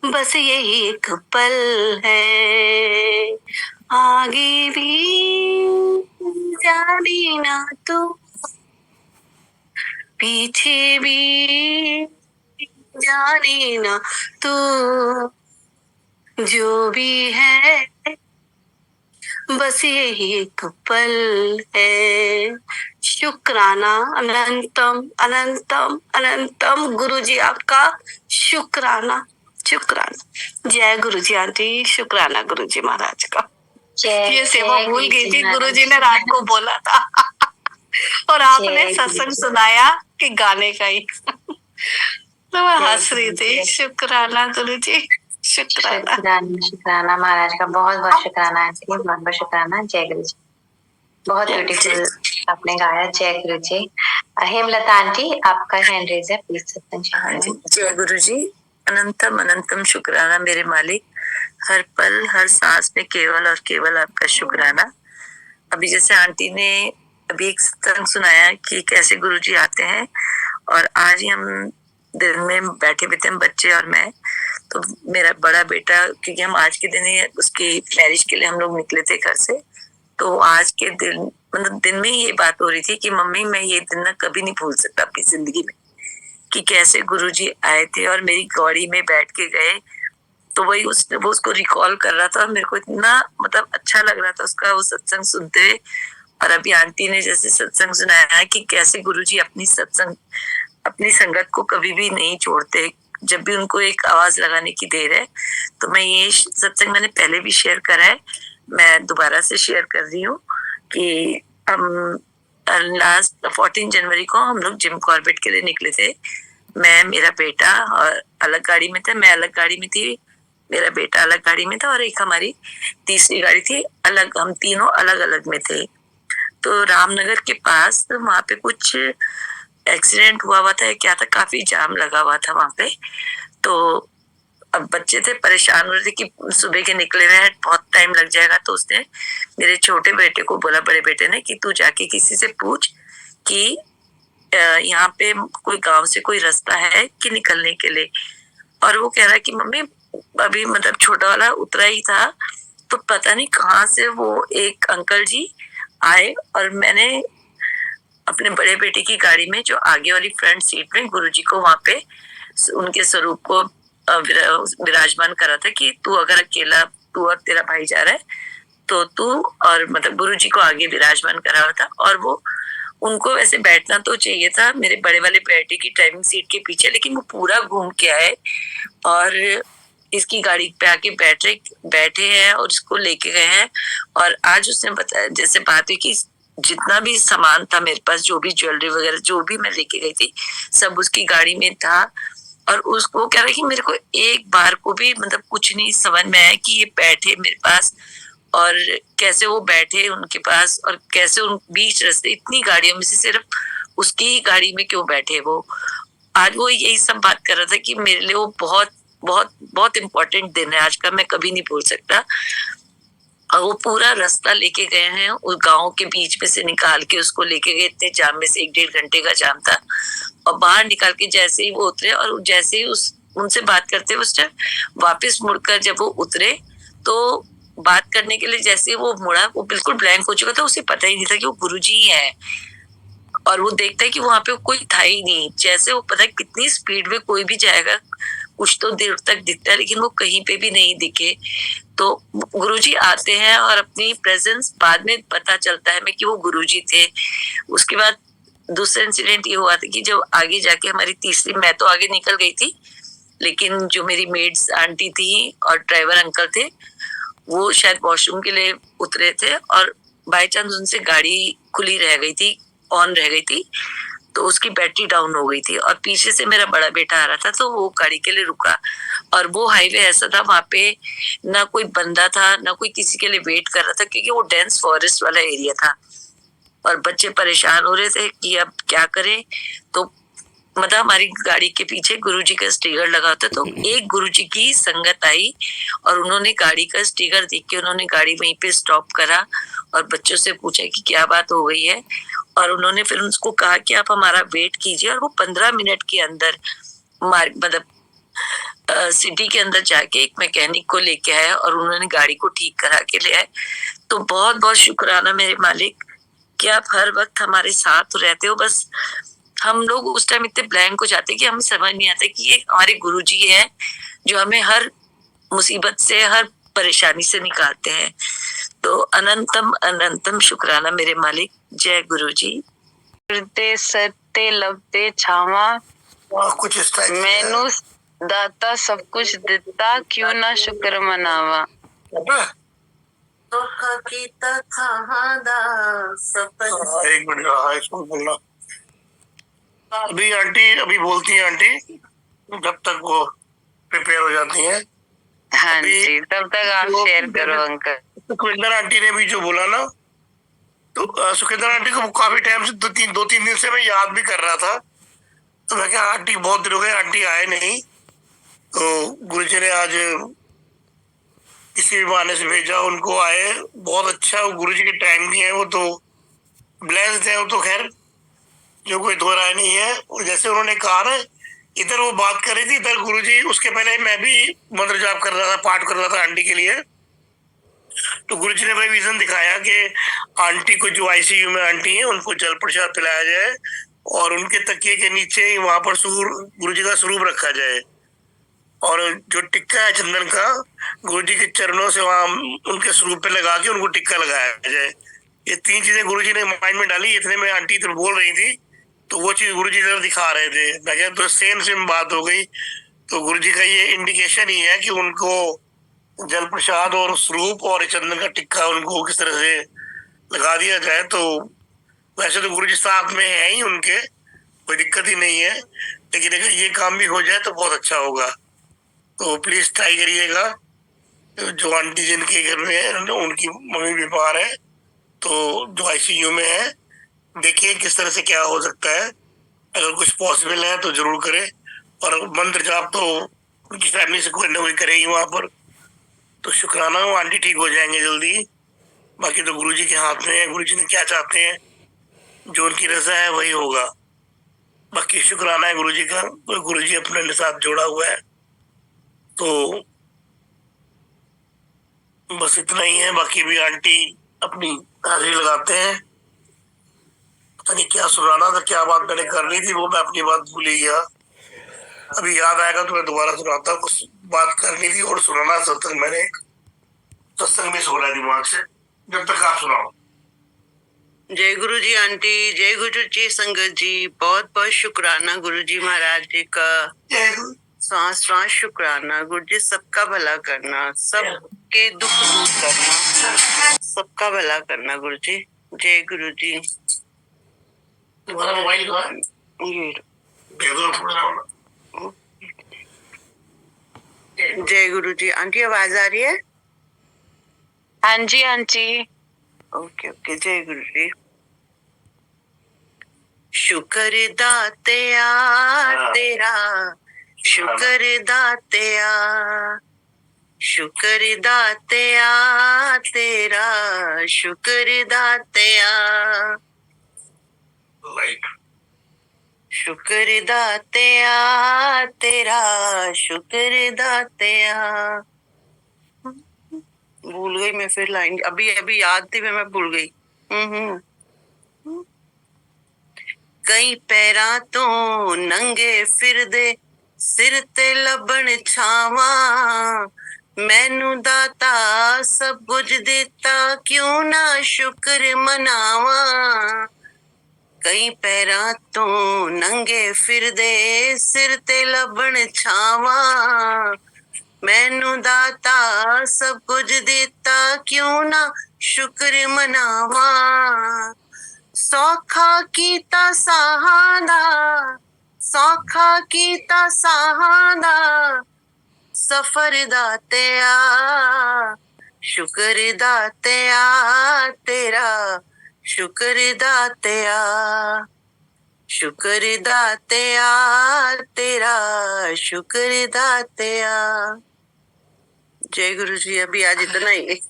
बस यही एक पल है, आगे भी जाने ना तू, पीछे भी जाने ना तू, जो भी है बस यही एक पल है। शुक्राना अनंतम अनंतम अनंतम गुरुजी, आपका शुक्राना शुक्राना। जय गुरुजी आंटी, शुक्राना गुरुजी महाराज का। ये सेवा भूल गई थी, गुरुजी ने रात को बोला था और आपने सत्संग सुनाया कि गाने का ही तो मैं हंस रही थी। शुक्राना गुरुजी, शुक्राना। शुक्राना महाराज का, बहुत बहुत शुक्राना आंटी, बहुत बहुत शुक्राना। जय गुरु जी, बहुत ब्यूटीफुल आपने गाया। जय गुरु जी। हेमलता आंटी, आपका हैंड रेज है, प्लीज सत्संग शेयर करें। जय गुरु जी, अनंतम अनंतम शुक्राना मेरे मालिक, हर पल हर सांस में केवल और केवल आपका शुक्राना। अभी जैसे आंटी ने अभी एक सत्संग सुनाया कि कैसे गुरुजी आते हैं, और आज ही हम दिन में बैठे हुए थे, हम बच्चे और मैं, तो मेरा बड़ा बेटा, क्योंकि हम आज के दिन ही उसकी मैरिज के लिए हम लोग निकले थे घर से, तो आज के दिन मतलब दिन में ही ये बात हो रही थी कि मम्मी मैं ये दिन ना कभी नहीं भूल सकता अपनी जिंदगी में, कि कैसे गुरुजी आए थे और मेरी गाड़ी में बैठ के गए। तो वही वो उसको रिकॉल कर रहा था और मेरे को इतना मतलब अच्छा लग रहा था उसका वो सत्संग सुनते हुए। और अभी आंटी ने जैसे सत्संग सुनाया है कि कैसे गुरुजी अपनी संगत को कभी भी नहीं छोड़ते, जब भी उनको एक आवाज लगाने की देर है। तो मैं ये सत्संग मैंने पहले भी शेयर करा है, मैं दोबारा से शेयर कर रही हूँ कि हम लास्ट 14 जनवरी को हम लोग जिम कॉर्बेट के लिए निकले थे। मैं, मेरा बेटा और अलग गाड़ी में थे, मैं अलग गाड़ी में थी, मेरा बेटा अलग गाड़ी में था, और एक हमारी तीसरी गाड़ी थी अलग, हम तीनों अलग अलग में थे। तो रामनगर के पास वहां पे कुछ एक्सीडेंट हुआ था, क्या था, काफी जाम लगा हुआ था वहां पे। तो अब बच्चे थे, परेशान हो रहे थे कि सुबह के निकले हुए हैं, बहुत टाइम लग जाएगा। तो उसने मेरे छोटे बेटे को बोला, बड़े बेटे ने, कि तू जाके किसी से पूछ कि यहाँ पे कोई गांव से कोई रास्ता है कि निकलने के लिए। और वो कह रहा कि मम्मी अभी मतलब छोटा वाला उतरा ही था, तो पता नहीं कहाँ से वो एक अंकल जी आए, और मैंने अपने बड़े बेटे की गाड़ी में जो आगे वाली फ्रंट सीट में गुरुजी को वहां पे उनके स्वरूप को विराजमान करा था कि तू अगर अकेला, तू और तेरा भाई जा रहा है तो तू, और मतलब गुरुजी को आगे विराजमान करा हुआ था। और वो उनको वैसे बैठना तो चाहिए था मेरे बड़े वाले बेटे की ड्राइविंग सीट के पीछे, लेकिन वो पूरा घूम के आए और इसकी गाड़ी पे आके बैठे हैं और इसको लेके गए हैं। और आज उसने बताया, जैसे बात हुई कि जितना भी सामान था मेरे पास, जो भी ज्वेलरी वगैरह जो भी मैं लेके गई थी, सब उसकी गाड़ी में था। और उसको कह रहा कि मेरे को एक बार को भी मतलब कुछ नहीं समझ में आया कि ये बैठे मेरे पास, और कैसे वो बैठे उनके पास, और कैसे उन बीच रास्ते इतनी गाड़ियों में से सिर्फ उसकी ही गाड़ी में क्यों बैठे वो। आज वो यही सब बात कर रहा था कि मेरे लिए वो बहुत बहुत बहुत इम्पोर्टेंट दिन है आज का, मैं कभी नहीं भूल सकता। और वो पूरा रास्ता लेके गए हैं, उस गांव के बीच में से निकाल के उसको लेके गए, इतने जाम में से 1-1.5 घंटे का जाम था। और बाहर निकाल के जैसे ही वो उतरे, और जैसे ही उनसे बात करते उस टाइम वापस मुड़कर जब वो उतरे, तो बात करने के लिए जैसे ही वो मुड़ा, वो बिल्कुल ब्लैंक हो चुका था, उसे पता ही नहीं था कि वो गुरुजी ही है। और वो देखता है कि वहां पे कोई था ही नहीं, जैसे वो पता है कितनी स्पीड में कोई भी जाएगा कुछ तो देर तक दिखता है, लेकिन वो कहीं पे भी नहीं दिखे। तो गुरुजी आते हैं और अपनी प्रेजेंस बाद में पता चलता है कि वो गुरुजी थे। उसके बाद दूसरा इंसिडेंट ये हुआ था कि जब आगे जाके हमारी तीसरी, मैं तो आगे निकल गई थी, लेकिन जो मेरी मेड्स आंटी थी और ड्राइवर अंकल थे, वो शायद वॉशरूम के लिए उतरे थे, और बाय चांस उनसे गाड़ी खुली रह गई थी, ऑन रह गई थी, तो उसकी बैटरी डाउन हो गई थी। और पीछे से मेरा बड़ा बेटा आ रहा था, तो वो गाड़ी के लिए रुका। और वो हाईवे ऐसा था, वहां पे ना कोई बंदा था, ना कोई किसी के लिए वेट कर रहा था, क्योंकि वो डेंस फॉरेस्ट वाला एरिया था। और बच्चे परेशान हो रहे थे कि अब क्या करें। तो मतलब हमारी गाड़ी के पीछे गुरुजी का स्टिकर लगा होता, तो एक गुरुजी की संगत आई और उन्होंने गाड़ी का स्टिकर देख के उन्होंने गाड़ी वहीं पे स्टॉप करा और बच्चों से पूछा कि क्या बात हो गई है। और उन्होंने फिर उसको कहा कि आप हमारा वेट कीजिए, और वो 15 मिनट के अंदर मतलब सिटी के अंदर जाके एक मैकेनिक को लेके आया और उन्होंने गाड़ी को ठीक करा के ले आए। तो बहुत बहुत शुक्राना मेरे मालिक कि आप हर वक्त हमारे साथ रहते हो। बस हम लोग उस टाइम इतने ब्लैंक हो जाते कि हमें समझ नहीं आता कि ये हमारे गुरुजी हैं जो हमें हर मुसीबत से, हर परेशानी से निकालते हैं। तो अनंतम अनंतम शुक्राना मेरे मालिक। जय गुरुजी। फिरते सरते लभते छावा, कुछ इस टाइप से मैनू दाता सब कुछ दिता, क्यों ना शुक्र मनावा। है। एक मिनट, हाँ इसको बोलना। अभी आंटी अभी बोलती है आंटी, जब तक वो प्रिपेयर हो जाती हैं। हाँ अभी जी, तब तक आप जो शेयर करो अंकल। सुखविंदर आंटी ने भी जो बोला ना, तो सुखविंदर आंटी को काफी टाइम से दो तीन दिन से मैं याद भी कर रहा था। तो मैं क्या, आंटी बहुत दिन हो गए, आंटी आए नहीं। तो गुरुजी ने आज किसी भी बहाने से भेजा, उनको आए। बहुत अच्छा, वो गुरुजी के टाइम की है, वो तो ब्लेस्ड है। वो तो खैर जो कोई दो राय नहीं है। और जैसे उन्होंने कहा ना, इधर वो बात कर रही थी, इधर गुरुजी, उसके पहले मैं भी मंत्र जाप कर रहा था, पाठ कर रहा था आंटी के लिए। तो गुरुजी ने भाई विजन दिखाया कि आंटी को, जो आईसीयू में आंटी है, उनको जल प्रसाद पिलाया जाए और उनके तकिए के नीचे ही वहां पर गुरुजी का स्वरूप रखा जाए। और जो टिक्का है चंदन का, गुरुजी के चरणों से वहां उनके स्वरूप पे लगा के उनको टिक्का लगाया जाए। ये तीन चीजें गुरुजी ने माइंड में डाली। इतने में आंटी इधर बोल रही थी, तो वो चीज गुरुजी इधर दिखा रहे थे। मैं क्या, तो सेम बात हो गई। तो गुरुजी का ये इंडिकेशन ही है कि उनको जल प्रसाद और स्वरूप और चंदन का टिक्का उनको किस तरह से लगा दिया जाए। तो वैसे तो गुरुजी साथ में है ही उनके, कोई दिक्कत ही नहीं है, लेकिन अगर ये काम भी हो जाए तो बहुत अच्छा होगा। तो प्लीज ट्राई करिएगा। जो आंटी जिनके घर में है, उनकी मम्मी बीमार है, तो जो आईसीयू में है, देखिए किस तरह से क्या हो सकता है। अगर कुछ पॉसिबल है तो जरूर करें। और मंत्र जाप तो उनकी फैमिली से कोई ना कोई करेगी वहां पर। तो शुक्राना, वो आंटी ठीक हो जाएंगे जल्दी। बाकी तो गुरुजी के हाथ में है, गुरुजी ने क्या चाहते हैं, जो उनकी रजा है वही होगा। बाकी शुक्राना है गुरुजी का, तो गुरुजी अपने साथ जोड़ा हुआ है। तो बस इतना ही है। बाकी भी आंटी अपनी हाजिरी लगाते हैं। पता नहीं क्या सुनाना था, क्या बात मैंने करनी थी, वो मैं अपनी बात भूल ही गया। अभी याद आएगा तो मैं दोबारा सुनाता हूँ। कुछ बात करनी थी और सुनाना सत्संग, मैंने सत्संग मिस हो रहा है दिमाग से। जब तक आप सुनाओ। जय गुरु जी आंटी, जय गुरु जी संगत जी, बहुत बहुत शुक्राना गुरु जी महाराज जी का। जय गुरु। सांस सांस शुक्राना गुरु जी, सबका भला करना, सबके दुख दूर करना, सबका भला करना गुरु जी। जय गुरु जी। तुम्हारा मोबाइल कहाँ है? ये दे दो थोड़ा। जय गुरु जी। आंटी आवाज आ रही है? हाँ जी आंटी। ओके ओके, जय गुरु जी। शुक्र दातिया तेरा, शुक्र दातिया, शुक्र दातिया तेरा, शुक्र दातिया, लाइट। शुक्र दातिया तेरा, शुक्र दातिया। भूल गई मैं फिर लाइन, अभी अभी याद थी, मैं भूल गई। कई पैरा तो नंगे फिरदे, सिर ते लबन छावा, मैनू दाता सब कुछ देता, क्यों ना शुक्र मनावा। कई पैरा तो नंगे फिरदे, सिर ते लबन छावा, मैनू दाता सब कुछ देता, क्यों ना शुक्र मनावा। सौखा कीता सहादा, सौखा कीता सहादा, सफर दातिया, शुक्र दातिया तेरा, शुक्र दातिया, शुक्र दातिया तेरा, शुक्र दातिया। जय गुरु जी। अभी आज इतना ही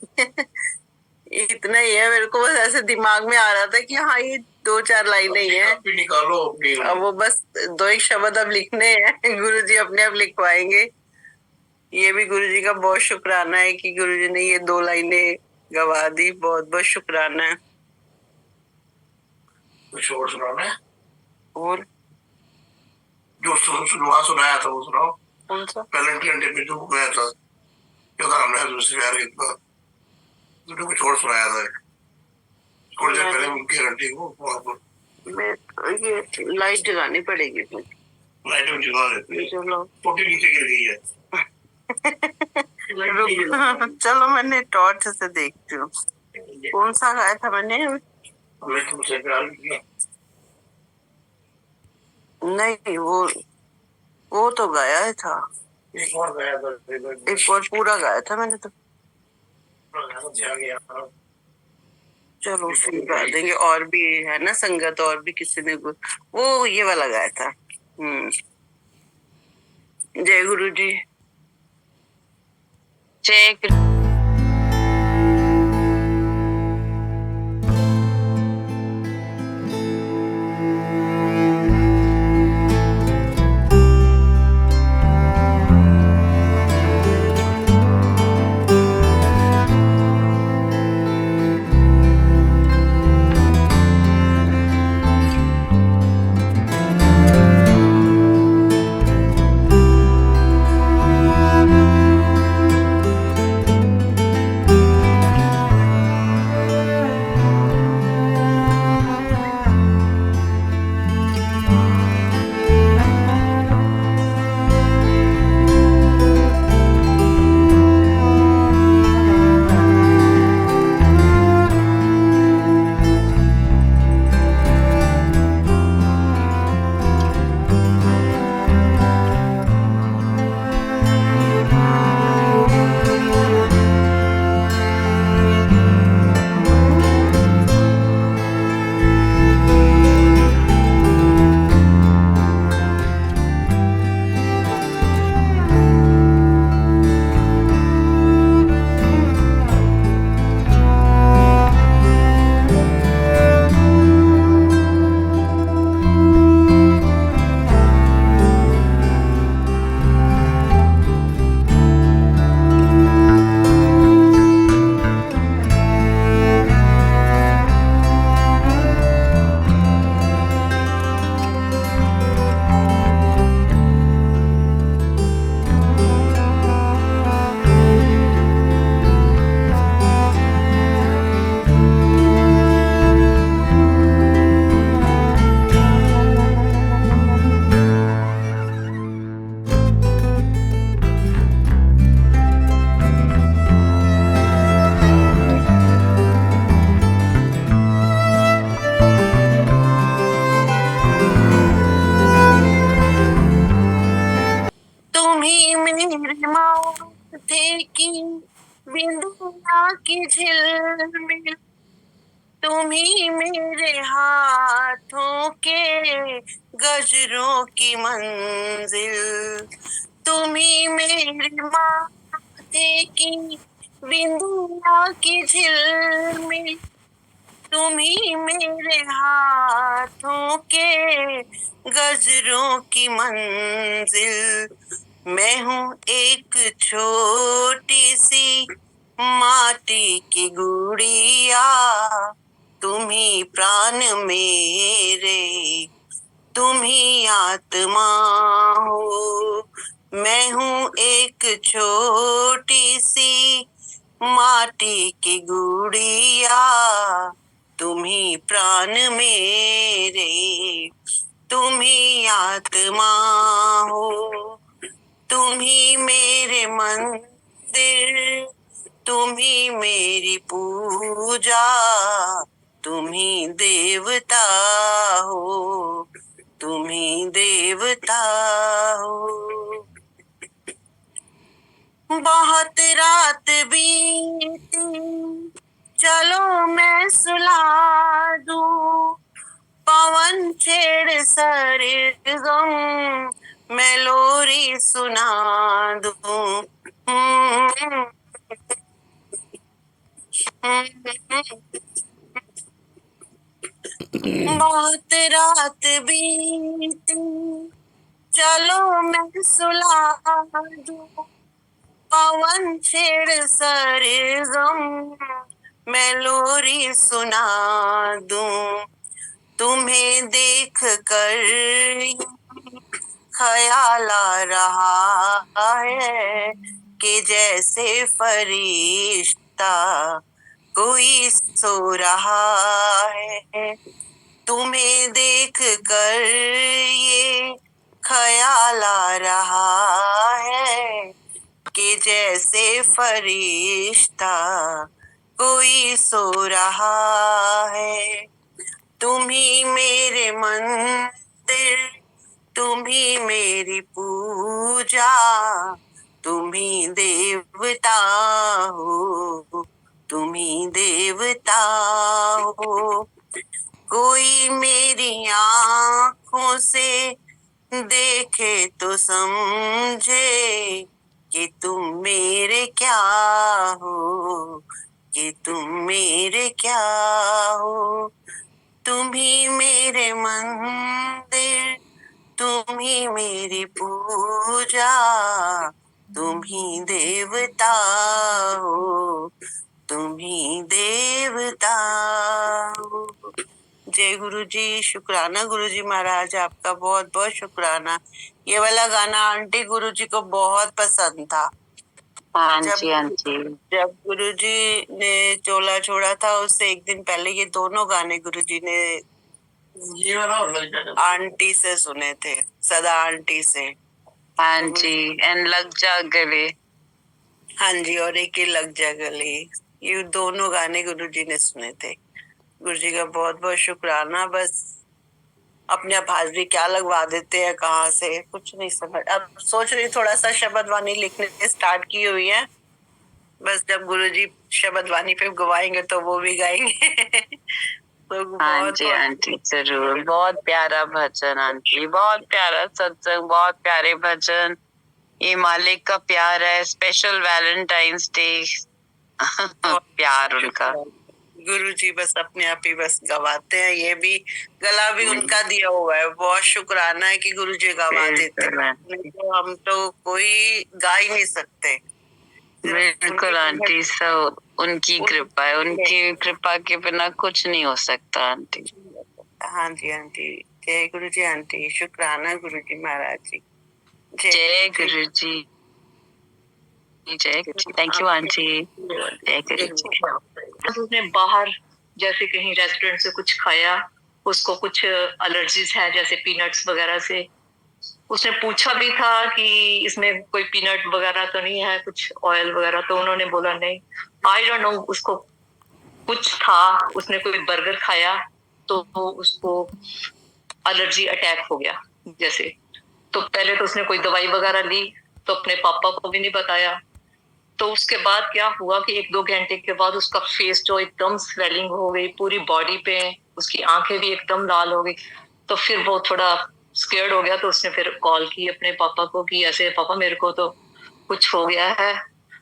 इतना ही है। मेरे को बस ऐसे दिमाग में आ रहा था कि हाँ ये 2-4 लाइनें ही हैं। निकालो अपनी। अब वो बस 2 एक शब्द अब लिखने हैं, गुरु जी अपने आप लिखवाएंगे। ये भी गुरुजी का बहुत शुक्राना है कि गुरुजी ने ये 2 लाइनें गवा दी। बहुत बहुत शुक्राना है। कुछ और सुनाना है? और जो शुरुआत सुनाया था वो सुनाओ। कौन सा? वैलेंटाइन डे पे जो गया था, क्या था हमने दूसरे प्यार कितना, तुमने कुछ और सुनाया था थोड़ी देर पहले उनकी गारंटी को वहां पर। ये लाइट जलानी पड़ेगी। लाइट में जला देते हैं, चलो टोटी नीचे गिर गई है। चलो मैंने टॉर्च से देखती हूँ कौन सा गाया था मैंने। हमने तुमसे प्यार किया। नहीं, वो तो गाया था। एक और गाया था, एक और पूरा गाया था मैंने तो। ध्यान गया। चलो फिर गा देंगे। और भी है ना संगत, और भी किसी ने वो ये वाला गाया था। जय गुरु जी। जय तुम्ही मेरे माथे की बिंदिया की झिलमिल, तुम्ही मेरे हाथों के गजरों की मंजिल, तुम्ही मेरे माथे की बिंदिया की झिलमिल, तुम्ही मेरे हाथों के गजरों की मंजिल। मैं हूँ एक छोटी सी माटी की गुड़िया, तुम्ही प्राण मेरे, तुम्ही आत्मा हो। मैं हूँ एक छोटी सी माटी की गुड़िया, तुम्ही प्राण मेरे, तुम्ही आत्मा हो। तुम्ही मेरे मंदिर, तुम्ही मेरी पूजा, तुम्ही देवता हो, तुम्ही देवता हो। बहुत रात बीती, चलो मैं सुला दूं, पवन छेड़ सरगम, मैं लोरी सुना दूं। बहुत रात बीती, चलो मैं सुला दूं, पवन छेड़ सरगम मैं लोरी सुना दूं, तुम्हें देख कर ख्याल आ रहा है कि जैसे फरिश्ता कोई सो रहा है। तुम्हें देख कर ये ख्याल आ रहा है कि जैसे फरिश्ता कोई सो रहा है। तुम ही मेरे मंदिर, तुम ही मेरी पूजा, तुम ही देवता हो, तुम ही देवता हो। कोई मेरी आँखों से देखे तो समझे कि तुम मेरे क्या हो, कि तुम मेरे क्या हो। तुम ही मेरे मंदिर, तुम ही मेरी पूजा, तुम ही देवता हो, तुम ही देवता हो। जय गुरु जी, शुक्राना गुरु जी महाराज, आपका बहुत बहुत शुक्राना। ये वाला गाना आंटी गुरु जी को बहुत पसंद था। हाँ जब जी, हाँ जी। जब गुरु जी ने चोला छोड़ा था उससे एक दिन पहले ये दोनों गाने गुरु जी ने आंटी से सुने थे, सदा आंटी से। हाँ जी, एंड लग जा गले। हाँ जी, और एक ही लग जा गले, ये दोनों गाने गुरु जी ने सुने थे। गुरु जी का बहुत बहुत शुक्राना। बस अपने आप हाजिरी क्या लगवा देते हैं, कहाँ से कुछ नहीं समझ। अब सोच रही थोड़ा सा शब्द वाणी लिखने स्टार्ट की हुई है, बस जब गुरु जी शब्द वाणी पे गवाएंगे तो वो भी गाएंगे। तो हाँ जी आंटी, जरूर। बहुत प्यारा भजन आंटी, बहुत प्यारा सत्संग, बहुत प्यारे भजन। ये मालिक का प्यार है, स्पेशल वैलेंटाइंस डे। प्यार उनका। गुरु जी बस अपने आप ही बस गवाते हैं, ये भी गला भी उनका दिया हुआ है। बहुत शुक्राना है कि गुरु जी गवा देते हैं, नहीं तो हम तो कोई गा ही नहीं सकते। बिल्कुल आंटी, सब उनकी कृपा है, उनकी कृपा के बिना कुछ नहीं हो सकता आंटी। हाँ जी आंटी, जय गुरु जी आंटी, शुक्राना गुरु जी महाराज जी। जय गुरु जी, जय गुरु जी। थैंक यू आंटी, जय गुरु जी। उसने बाहर जैसे कहीं रेस्टोरेंट से कुछ खाया, उसको कुछ एलर्जीज है जैसे पीनट्स वगैरह से। उसने पूछा भी था कि इसमें कोई पीनट वगैरह तो नहीं है, कुछ ऑयल वगैरह, तो उन्होंने बोला नहीं। आई डोंट नो, उसको कुछ था, उसने कोई बर्गर खाया तो उसको एलर्जी अटैक हो गया जैसे। तो पहले तो उसने कोई दवाई वगैरह ली, तो अपने पापा को भी नहीं बताया। तो उसके बाद क्या हुआ कि 1-2 घंटे के बाद उसका फेस जो एकदम स्वेलिंग हो गई पूरी बॉडी पे, उसकी आंखें भी एकदम लाल हो गई। तो फिर वो थोड़ा स्केर्ड हो गया, तो उसने फिर कॉल की अपने पापा को कि ऐसे पापा मेरे को तो कुछ हो गया है।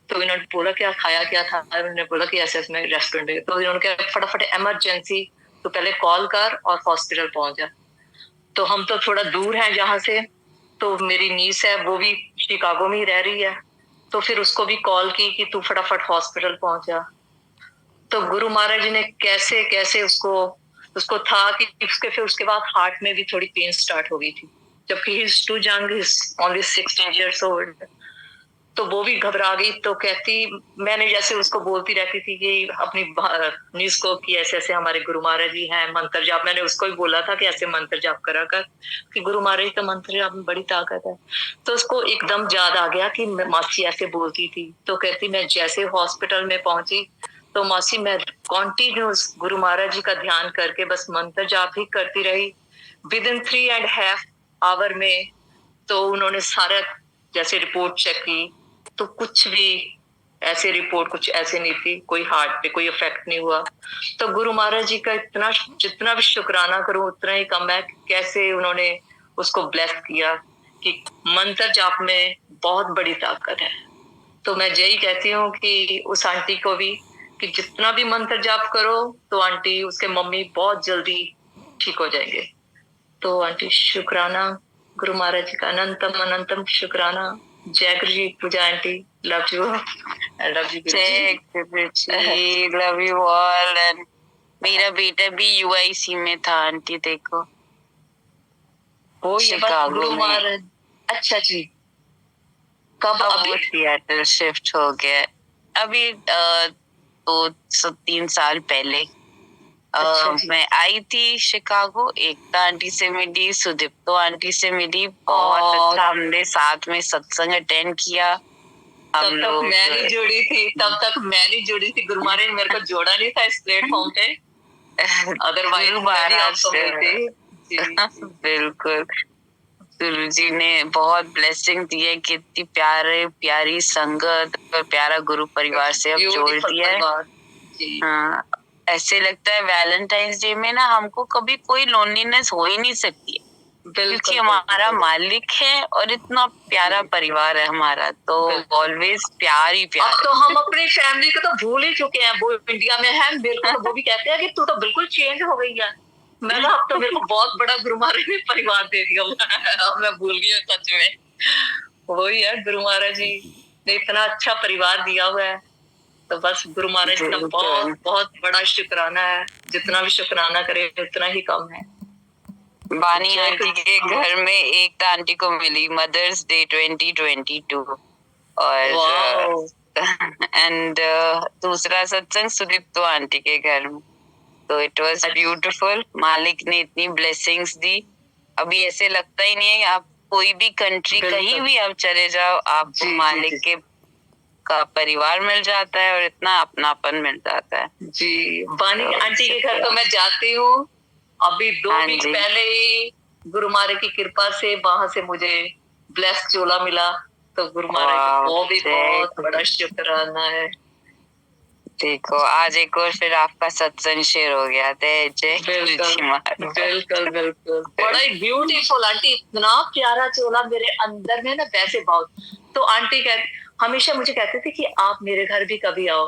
तो इन्होंने बोला क्या खाया क्या था, उन्होंने बोला कि ऐसे में रेस्टोरेंट है। तो इन्होंने कहा फटाफट इमरजेंसी, तो पहले कॉल कर और हॉस्पिटल पहुंच जा। तो हम तो थोड़ा दूर हैं जहाँ से, तो मेरी नीस है वो भी शिकागो में ही रह रही है, तो फिर उसको भी कॉल की कि तू फटाफट हॉस्पिटल पहुंच जा। तो गुरु महाराज जी ने कैसे कैसे उसको था कि उसके बाद हार्ट में भी थोड़ी पेन स्टार्ट हो गई थी, जबकि he is too young, he is only 16 years old। तो वो भी घबरा गई। तो कहती, मैंने जैसे उसको बोलती रहती थी कि अपनी न्यूज को कि ऐसे ऐसे हमारे गुरु महाराज जी हैं, मंत्र जाप। मैंने उसको भी बोला था कि ऐसे मंत्र जाप करा कर, कि गुरु महाराज जी का मंत्र जाप में बड़ी ताकत है। तो उसको एकदम याद आ गया कि मासी ऐसे बोलती थी। तो कहती, मैं जैसे हॉस्पिटल में पहुंची तो मासी मैं कॉन्टिन्यूस गुरु महाराज जी का ध्यान करके बस मंत्र जाप ही करती रही। विदिन 3.5 hours में तो उन्होंने सारा जैसे रिपोर्ट चेक की, तो कुछ भी ऐसे रिपोर्ट कुछ ऐसे नहीं थी, कोई हार्ट पे कोई इफेक्ट नहीं हुआ। तो गुरु महाराज जी का इतना जितना भी शुक्राना करूं उतना ही कम है, कैसे उन्होंने उसको ब्लेस किया कि मंत्र जाप में बहुत बड़ी ताकत है। तो मैं यही कहती हूँ कि उस आंटी को भी कि जितना भी मंत्र जाप करो तो आंटी उसके मम्मी बहुत जल्दी ठीक हो जाएंगे। तो आंटी शुक्राना, गुरु महाराज जी का अनंतम अनंतम शुक्राना। जय Guru ji, Pooja aunty. Love you, love you Check, गुरुजी, love you all. And मेरा बेटा भी UIC में था आंटी, देखो वो ये बस शिकागो गुरु में। महाराज। अच्छा जी, कब अब अभी? वो थिएटर शिफ्ट हो गया अभी 2-3 साल पहले। अच्छा जी। मैं आई थी शिकागो, एकता आंटी से मिली, सुदीप्तो आंटी से मिली, बहुत अच्छा हमने साथ में सत्संग अटेंड किया। तब तक मैं नहीं जुड़ी थी, गुरु महाराज ने मेरे को जोड़ा नहीं था इस प्लेटफॉर्म पे, अदरवाइज गुरु मैं भी महाराज आपको मिलती। जी। बिल्कुल, गुरु जी ने बहुत ब्लेसिंग दी है कि इतनी प्यारी संगत और प्यारा गुरु परिवार से अब जोड़ Beautiful दिया है। परिवार। जी। हाँ, ऐसे लगता है वैलेंटाइंस डे में ना हमको कभी कोई लोनलीनेस हो ही नहीं सकती, क्योंकि हमारा मालिक है और इतना प्यारा परिवार है हमारा, तो ऑलवेज प्यार ही प्यार। अब तो हम अपनी फैमिली को तो भूल ही चुके हैं, वो इंडिया में है, मेरे को तो वो भी कहते हैं कि तू तो बिल्कुल चेंज हो गई है। मैं अब तो मेरे को बहुत बड़ा गुरु महाराज ने परिवार दे दिया। अब मैं भूल गई हूँ सच में, वही है, गुरु महाराज जी ने इतना अच्छा परिवार दिया हुआ है, तो बस गुरु महाराज का बहुत बहुत बड़ा शुक्राना है, जितना भी शुक्राना करे उतना ही कम है। बानी आंटी के घर में एक आंटी को मिली मदर्स डे 2022 और एंड दूसरा सत्संग सुदीप्तो आंटी के घर में, तो इट वाज ब्यूटीफुल। मालिक ने इतनी ब्लेसिंग्स दी, अभी ऐसे लगता ही नहीं है आप कोई भी कंट्री कहीं भी आप चले जाओ, आपको मालिक के का परिवार मिल जाता है और इतना अपनापन मिल जाता है। जी, बानी आंटी के घर तो मैं जाती हूँ, अभी 2 वीक पहले ही गुरु महाराज की कृपा से वहां से मुझे ब्लेस चोला मिला, तो गुरु महाराज को भी बहुत बड़ा शुक्राना है। देखो आज एक और फिर आपका सत्संग शेयर हो गया। बिल्कुल बिल्कुल, बड़ा ही ब्यूटीफुल आंटी, इतना प्यारा चोला मेरे अंदर में ना वैसे बहुत। तो आंटी हमेशा मुझे कहते थे कि आप मेरे घर भी कभी आओ,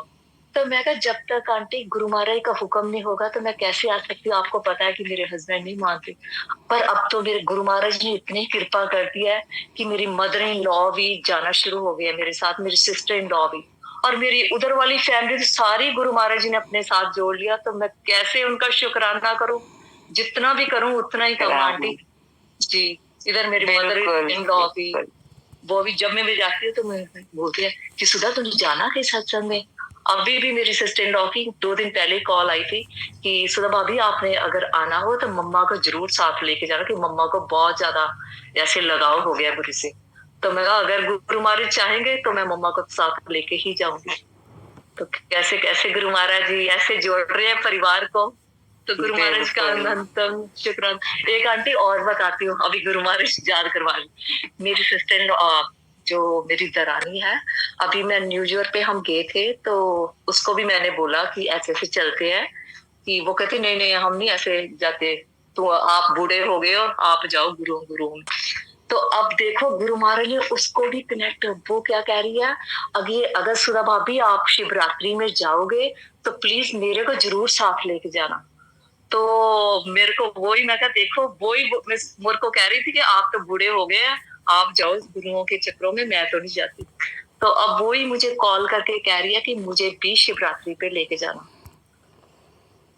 तो मैं कहा जब तक आंटी गुरु महाराज का हुक्म नहीं होगा तो मैं कैसे आ सकती हूँ, आपको पता है कि मेरे हस्बैंड नहीं मानते। पर अब तो मेरे गुरु महाराज ने इतनी कृपा कर दिया है कि मेरी मदर इन लॉ भी जाना शुरू हो गया मेरे साथ, मेरी सिस्टर इन लॉ भी, और मेरी उधर वाली फैमिली तो सारी गुरु महाराज जी ने अपने साथ जोड़ लिया। तो मैं कैसे उनका शुक्राना करूं, जितना भी करूं उतना ही कम आंटी जी। इधर मेरी मदर इन लॉ भी, वो भी जब मैं भी जाती हूँ तो मैं बोलती है कि सुधा तुम जाना है सत्संग में। अभी भी मेरी सिस्टर इन लॉ की 2 दिन पहले कॉल आई थी कि सुधा भाभी आपने अगर आना हो तो मम्मा को जरूर साथ लेके जाना, कि मम्मा को बहुत ज्यादा ऐसे लगाव हो गया गुरु से। तो मैं कहा अगर गुरु महाराज चाहेंगे तो मैं मम्मा को साथ लेके ही जाऊंगी। तो कैसे कैसे गुरु महाराज जी ऐसे जोड़ रहे हैं परिवार को, तो गुरु महाराज का अनंतम शुक्राना। एक आंटी और बताती हूँ, अभी गुरु महाराज याद करवा ली। मेरी सिस्टर जो मेरी दरानी है, अभी मैं न्यू ईयर पे हम गए थे, तो उसको भी मैंने बोला कि ऐसे ऐसे चलते हैं, कि वो कहती नहीं नहीं हम नहीं ऐसे जाते, तो आप बूढ़े हो गए हो, आप जाओ गुरु। तो अब देखो गुरु महाराज ने उसको भी कनेक्ट, वो क्या कह रही है, अगर सुधा भाभी आप शिवरात्रि में जाओगे तो प्लीज मेरे को जरूर साथ लेके जाना। तो मेरे को वही, मैं कहा देखो वही मेरे को कह रही थी कि आप तो बूढ़े हो गए हैं, आप जाओ गुरुओं के चक्रों में, मैं तो नहीं जाती। तो अब वही मुझे कॉल करके कह रही है कि मुझे भी शिवरात्रि पे लेके जाना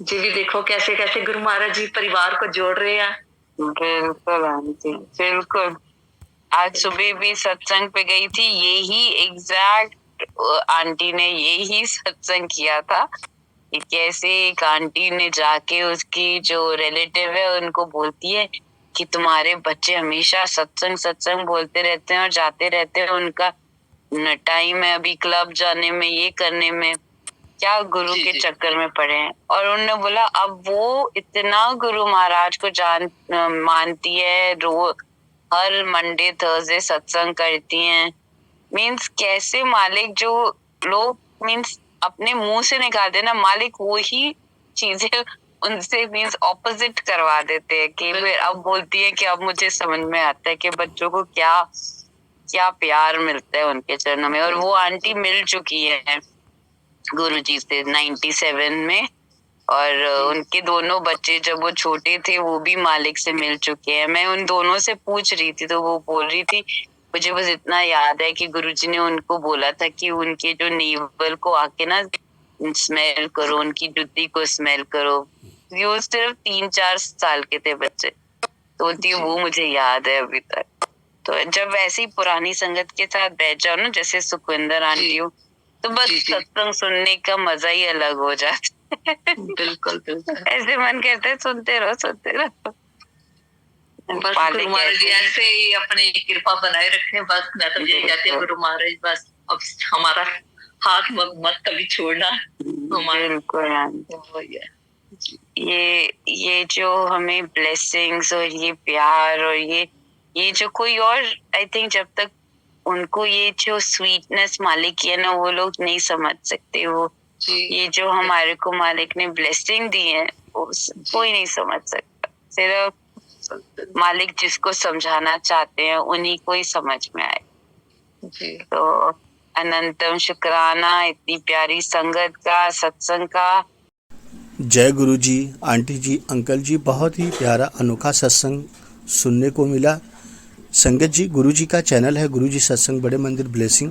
जी। भी देखो कैसे कैसे गुरु महाराज जी परिवार को जोड़ रहे हैं। बिल्कुल आंटी, बिल्कुल। आज सुबह भी सत्संग पे गई थी, यही एग्जैक्ट आंटी ने यही सत्संग किया था कि कैसे एक आंटी ने जाके उसकी जो रिलेटिव है उनको बोलती है कि तुम्हारे बच्चे हमेशा सत्संग बोलते रहते हैं और जाते रहते हैं, उनका टाइम है अभी क्लब जाने में, ये करने में, क्या गुरु के चक्कर में पड़े हैं। और उन्होंने बोला अब वो इतना गुरु महाराज को मानती है, रोज हर मंडे थर्सडे सत्संग करती हैं। मीन्स कैसे मालिक जो लोग मीन्स अपने मुंह से निकालते ना, मालिक वही चीजें उनसे मीन्स ऑपोजिट करवा देते हैं कि अब बोलती है कि अब मुझे समझ में आता है कि बच्चों को क्या क्या प्यार मिलता है उनके चरणों में। और वो आंटी मिल चुकी है गुरुजी से 97 में, और उनके दोनों बच्चे जब वो छोटे थे वो भी मालिक से मिल चुके हैं। मैं उन दोनों से पूछ रही थी तो वो बोल रही थी मुझे बस इतना याद है कि गुरुजी ने उनको बोला था कि उनके जो नेवल को आके ना स्मेल करो, उनकी जुत्ती को स्मेल करो। वो सिर्फ 3-4 साल के थे बच्चे, तो वो मुझे याद है अभी तक। तो जब वैसे ही पुरानी संगत के साथ बैठ जाओ ना, जैसे सुखविंदर आंटी हो, तो बस सत्संग सुनने का मजा ही अलग हो जाता है। बिल्कुल बिल्कुल। ऐसे मन कहता है सुनते रहो। बस गुरु महाराज जी ऐसे ही अपनी कृपा बनाए रखें। बस मैं तो यही कहती हूँ गुरु महाराज, बस अब हमारा हाथ मत कभी छोड़ना। बिल्कुल। ये जो हमें ब्लेसिंग्स और ये प्यार और ये जो कोई और, आई थिंक जब तक उनको ये जो स्वीटनेस मालिक की है ना, वो लोग नहीं समझ सकते। वो ये जो हमारे को मालिक ने ब्लेसिंग दी है, वो कोई नहीं समझ सकता। सिर्फ मालिक जिसको समझाना चाहते हैं उन्हीं को ही समझ में आए। तो अनंतम शुक्राना इतनी प्यारी संगत का, सत्संग का। जय गुरु जी, आंटी जी, अंकल जी, बहुत ही प्यारा अनोखा सत्संग सुनने को मिला। संगत जी, गुरु जी का चैनल है गुरु जी सत्संग बड़े मंदिर ब्लेसिंग,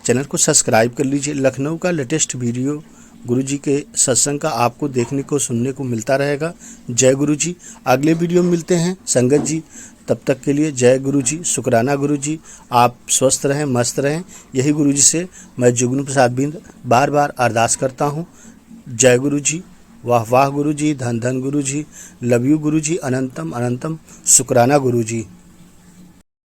चैनल को सब्सक्राइब कर लीजिए। लखनऊ का लेटेस्ट वीडियो गुरु जी के सत्संग का आपको देखने को सुनने को मिलता रहेगा। जय गुरु जी, अगले वीडियो में मिलते हैं संगत जी, तब तक के लिए जय गुरु जी, शुक्राना गुरु जी। आप स्वस्थ रहें, मस्त रहें, यही गुरु जी से मैं जुगनू प्रसाद बिंद बार बार अरदास करता हूँ। जय गुरु जी, वाह वाह गुरु जी, धन धन गुरु जी, लव यू गुरु जी, अनंतम अनंतम शुक्राना गुरु जी।